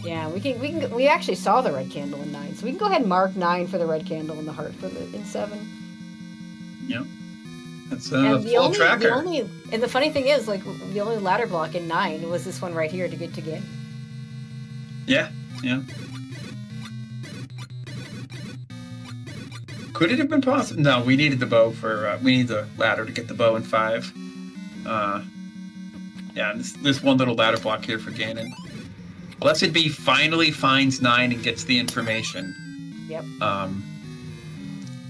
Yeah, we actually saw the red candle in 9, so we can go ahead and mark 9 for the red candle and the heart in 7.
Yep. That's a full tracker.
And the funny thing is, like, the only ladder block in 9 was this one right here to get to Ganon.
Yeah. Could it have been possible? No, we needed the bow for. We need the ladder to get the bow in 5. Yeah, this one little ladder block here for Ganon. BlessedBe finally finds 9 and gets the information.
Yep.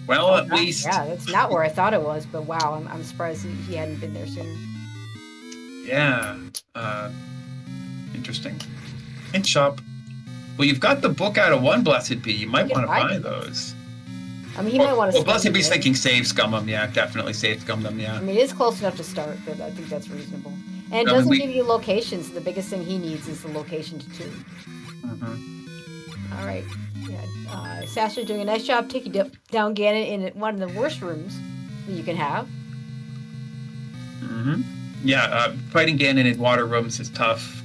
Well, at least.
Yeah, that's not where I thought it was, but wow, I'm surprised he hadn't been there sooner.
Yeah. Interesting. In shop. Well, you've got the book out of 1, BlessedBe. You might want to buy those.
I mean, he might want to.
Well, BlessedBe's thinking save scum them. Yeah, definitely save scum them. Yeah.
I mean, it is close enough to start, but I think that's reasonable. And it doesn't give you locations. The biggest thing he needs is the location to 2.
Mm-hmm.
All right. Sasha doing a nice job taking down Ganon in one of the worst rooms that you can have.
Mm-hmm. Yeah, fighting Ganon in water rooms is tough,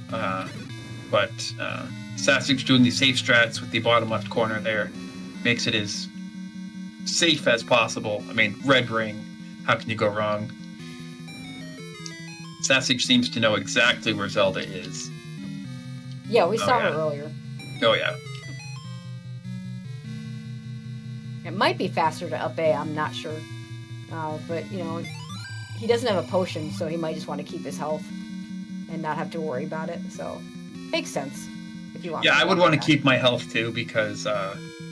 but Sassage doing the safe strats with the bottom left corner there makes it as safe as possible. I mean, red ring, how can you go wrong? Sassage seems to know exactly where Zelda is.
Yeah, we saw her earlier.
Oh, yeah.
It might be faster to up A, I'm not sure. But, you know, he doesn't have a potion, so he might just want to keep his health and not have to worry about it. So, makes sense if you want.
Yeah, I would want to keep my health, too, because,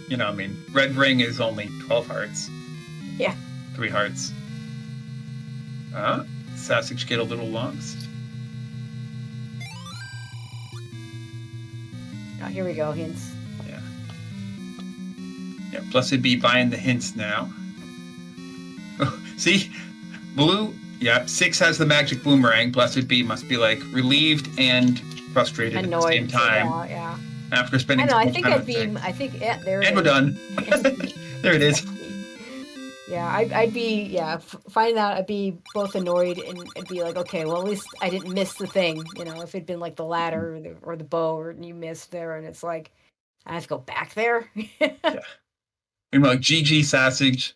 you know, I mean, red ring is only 12 hearts.
Yeah.
3 hearts. Sassage get a little lost.
Oh, here we go, hints.
Yeah, BlessedBe buying the hints now. Oh, see? Blue, 6 has the magic boomerang. BlessedBe must be, like, relieved and frustrated
Annoyed
at the same time.
Yeah.
After spending
I think there it is.
And we're done. There it is.
Yeah, I'd be, finding out I'd be both annoyed and be like, okay, well, at least I didn't miss the thing. You know, if it'd been like the ladder or the bow or you missed there and it's like, I have to go back there.
Yeah. Meanwhile, GG Sassage,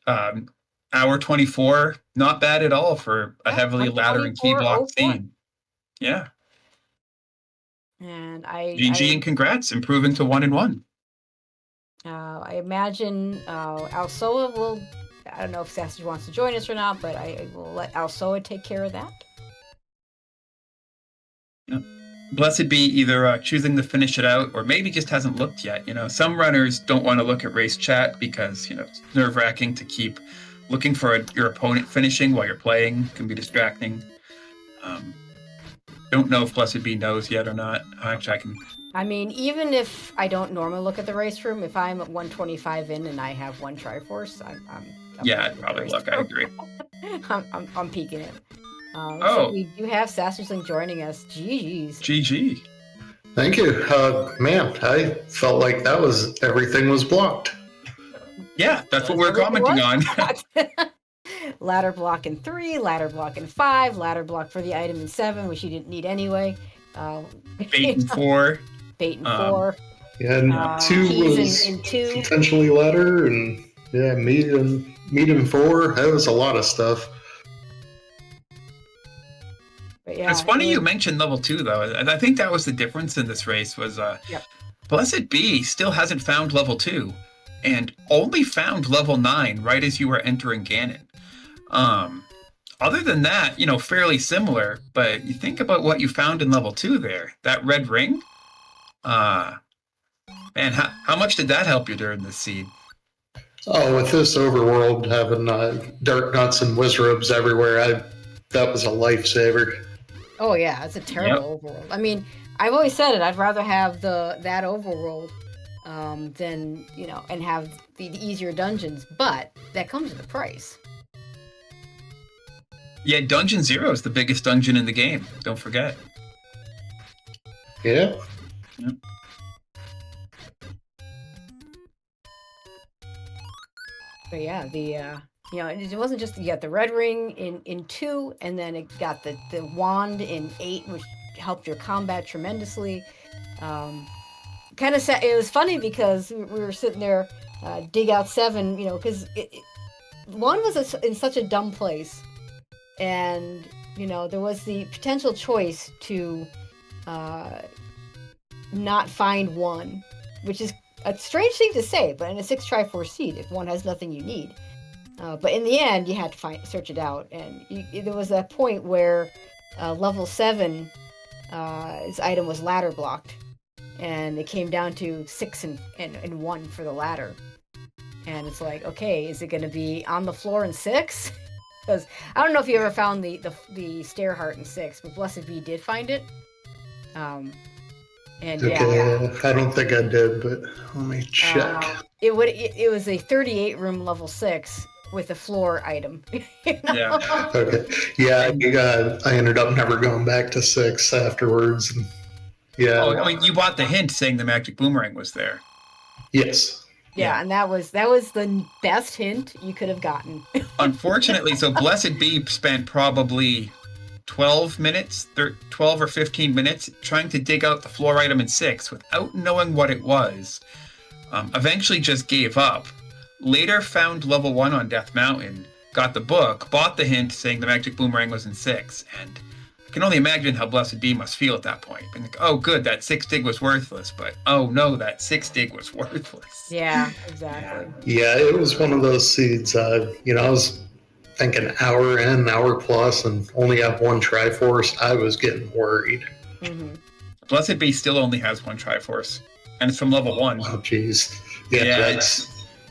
hour 24, not bad at all for a heavily ladder and key block scene. Yeah.
And
GG and congrats, improving to 1-1.
I imagine Alsoa will. I don't know if Sassage wants to join us or not, but I will let Alsoa take care of that.
Yeah. BlessedBe either choosing to finish it out or maybe just hasn't looked yet. You know, some runners don't want to look at race chat because, you know, it's nerve-wracking to keep looking for your opponent finishing while you're playing. Can be distracting. Don't know if BlessedBe knows yet or not. Actually,
I mean, even if I don't normally look at the race room, if I'm at 125 in and I have one Triforce, I'm
I'd probably look. I agree.
I'm peeking it. So we do have SassageLink joining us.
GG.
Thank you. Man, I felt like everything was blocked.
Yeah, that's what we're commenting on.
Ladder block in 3, ladder block in 5, ladder block for the item in 7, which you didn't need anyway.
Bait in 4.
Bait in 4.
Yeah, and 2 was
in 2.
potentially ladder, and meat in 4. That was a lot of stuff.
But yeah,
it's funny you mentioned level 2 though, and I think that was the difference in this race was BlessedBe still hasn't found level 2, and only found level 9 right as you were entering Ganon. Other than that, you know, fairly similar, but you think about what you found in level 2 there, that red ring. Man, how much did that help you during this seed?
Oh, with this overworld having dark nuts and wizrobes everywhere, that was a lifesaver.
Oh yeah, it's a terrible overworld. I mean, I've always said it. I'd rather have that overworld than, you know, and have the easier dungeons, but that comes with a price.
Yeah, Dungeon 0 is the biggest dungeon in the game. Don't forget.
Yeah.
Yep.
But yeah, you know, it wasn't just you got the red ring in 2, and then it got the wand in 8, which helped your combat tremendously. Kind of sad. It was funny because we were sitting there, dig out 7, you know, because 1 was in such a dumb place. And, you know, there was the potential choice to not find 1, which is a strange thing to say, but in a 6 Triforce seed, if 1 has nothing you need. But in the end, you had to search it out. And there was that point where level 7, his item was ladder blocked. And it came down to 6 and 1 for the ladder. And it's like, okay, is it going to be on the floor in 6? Because I don't know if you ever found the stair heart in 6, but BlessedBe did find it. And
I don't think I did, but let me check.
It was a 38 room level 6 with a floor item. You know?
Yeah. Okay. Yeah, I ended up never going back to 6 afterwards. And, yeah.
Oh, I mean, you bought the hint saying the magic boomerang was there.
Yes.
Yeah, and that was the best hint you could have gotten.
Unfortunately, so BlessedBe spent probably 12 minutes, 12 or 15 minutes trying to dig out the floor item in 6 without knowing what it was. Eventually just gave up. Later found level 1 on Death Mountain, got the book, bought the hint saying the magic boomerang was in 6, and I can only imagine how BlessedBe must feel at that point. Being like, oh, good, that 6 dig was worthless, but oh no, that 6 dig was worthless.
Yeah, exactly.
Yeah, it was one of those seeds. I was thinking hour in, hour plus, and only have one Triforce. I was getting worried.
Mm-hmm.
BlessedBe still only has one Triforce, and it's from level 1.
Oh, jeez. Yeah,
Yeah,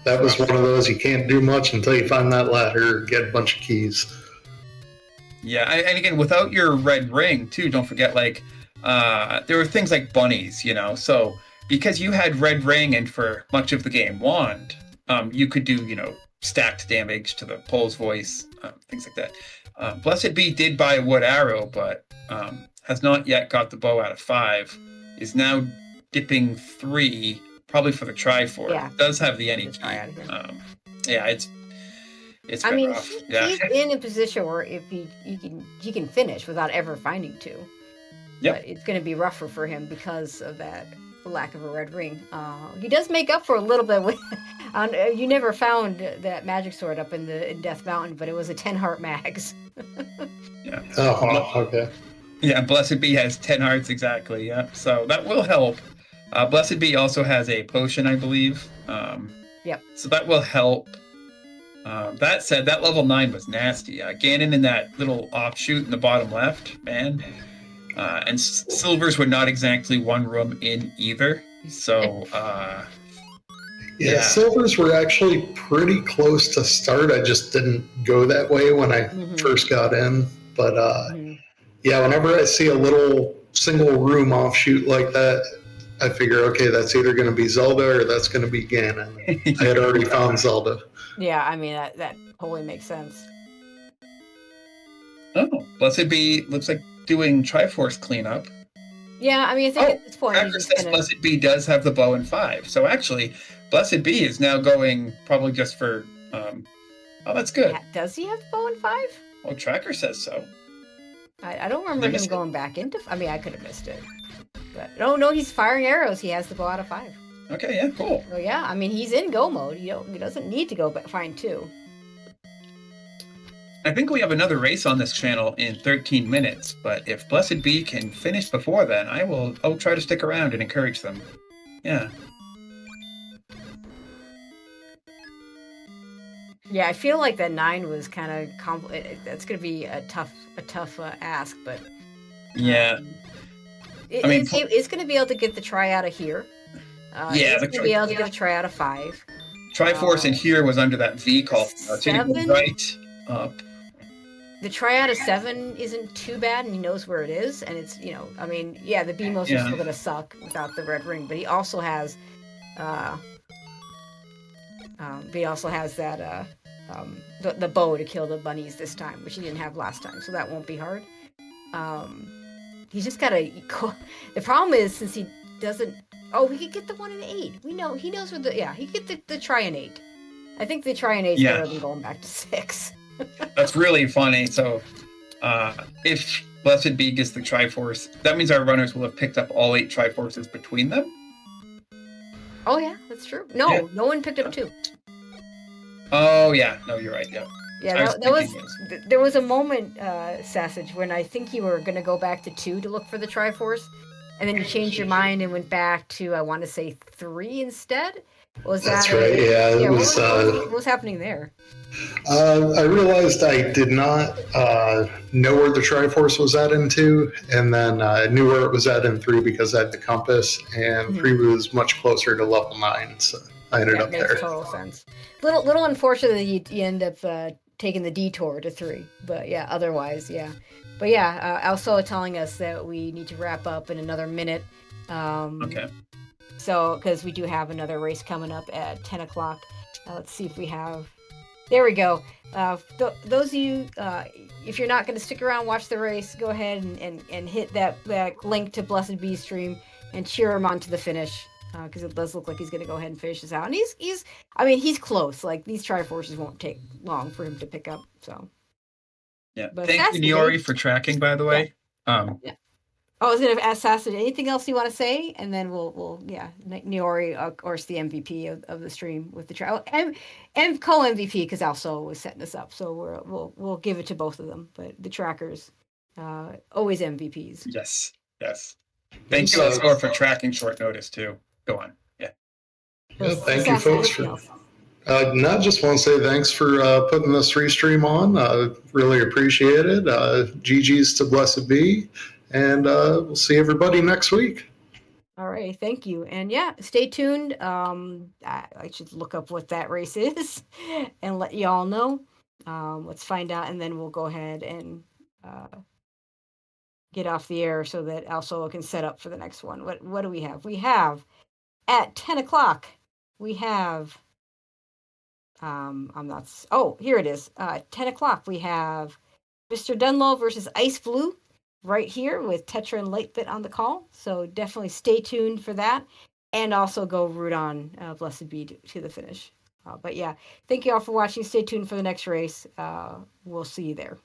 that was one of those, you can't do much until you find that ladder or get a bunch of keys.
Yeah, and again, without your red ring too, don't forget, like, there were things like bunnies, so because you had red ring and for much of the game wand, you could do, stacked damage to the Pole's voice, things like that. BlessedBe did buy a wood arrow, but has not yet got the bow out of 5, is now dipping 3, probably for the Triforce.
Yeah.
Does have the any key. Yeah, it's
I mean,
rough. Yeah.
he's in a position where if he can finish without ever finding 2.
Yep.
But it's going to be rougher for him because of that lack of a red ring. He does make up for a little bit with. You never found that magic sword up in Death Mountain, but it was a 10 heart mags.
Yeah.
Oh, okay.
Yeah, BlessedBe has 10 hearts exactly. Yeah, so that will help. BlessedBe also has a potion, I believe.
Yep.
So that will help. That said, that level 9 was nasty. Ganon in that little offshoot in the bottom left, man. And silvers were not exactly one room in either. So,
yeah, silvers were actually pretty close to start. I just didn't go that way when I first got in. But yeah, whenever I see a little single room offshoot like that, I figure, okay, that's either going to be Zelda or that's going to be Ganon. I had already found Zelda.
Yeah, I mean, that totally makes sense.
Oh, BlessedBe looks like doing Triforce cleanup.
Yeah, I mean, I think at this point,
Cracker says BlessedBe does have the bow in 5. So actually, BlessedBe is now going probably just for. Oh, that's good.
Yeah, does he have the bow in 5?
Well, Tracker says so.
I don't remember him going back into. I mean, I could have missed it. But no, he's firing arrows. He has the bow out of 5.
Okay, yeah, cool.
So yeah, I mean, he's in go mode. He doesn't need to go find 2.
I think we have another race on this channel in 13 minutes, but if BlessedBe can finish before then, I'll try to stick around and encourage them. Yeah.
Yeah, I feel like that 9 was kind of that's going to be a tough ask, but
yeah.
It's going to be able to get the try out of here. It's going to be able to get a try out of 5.
Triforce in here was under that V call.
7?
Right up.
The try out of 7 isn't too bad, and he knows where it is, and it's, I mean, yeah, the BMOs are still going to suck without the red ring, but he also has, that, the bow to kill the bunnies this time, which he didn't have last time, so that won't be hard. He's just got to, the problem is, since he doesn't, we could get the 1 and 8. We know, he knows where he could get the try and 8. I think the try and 8 is better than going back to 6.
That's really funny. So, if BlessedBe gets the Triforce, that means our runners will have picked up all 8 Triforces between them.
Oh yeah, that's true. No, no one picked up 2.
Oh yeah, no, you're right. Yeah.
Yeah, there was a moment, Sassage, when I think you were going to go back to 2 to look for the Triforce, and then you changed your mind and went back to, I want to say 3 instead.
That's right. Yeah, it was.
What was happening there?
I realized I did not know where the Triforce was at in 2, and then I knew where it was at in 3 because I had the compass, and 3 was much closer to level 9, so I ended up there.
Makes total sense. Little unfortunate that you end up taking the detour to 3, but yeah, otherwise, yeah. But yeah, also telling us that we need to wrap up in another minute.
Okay.
So, because we do have another race coming up at 10 o'clock. Let's see if we have... There we go. Those of you, if you're not going to stick around, watch the race, go ahead and hit that link to BlessedBe's stream and cheer him on to the finish. because it does look like he's going to go ahead and finish this out. And he's close. Like, these Triforces won't take long for him to pick up. So,
Yeah.
but
Thank you, Niori, for tracking, by the way.
Yeah. I was going to ask Sassage, anything else you want to say? And then we'll Niori, of course, the MVP of the stream with the track, and co-MVP because also was setting us up. So we'll give it to both of them. But the trackers, always MVPs.
Yes. Thank you, Score, for tracking short notice too. Go on. Yeah.
Thank you, folks. Not just want to say thanks for putting this restream on. Really appreciate it. GG's to BlessedBe, and we'll see everybody next week.
All right, thank you, and stay tuned. I should look up what that race is and let you all know. Let's find out, and then we'll go ahead and get off the air so that also can set up for the next one. What do we have? We have at 10 o'clock. We have. Here it is. 10 o'clock. We have Mr. Dunlow versus Ice Blue right here with Tetra and Lightbit on the call. So definitely stay tuned for that, and also go root on BlessedBe to the finish. But thank you all for watching. Stay tuned for the next race. We'll see you there.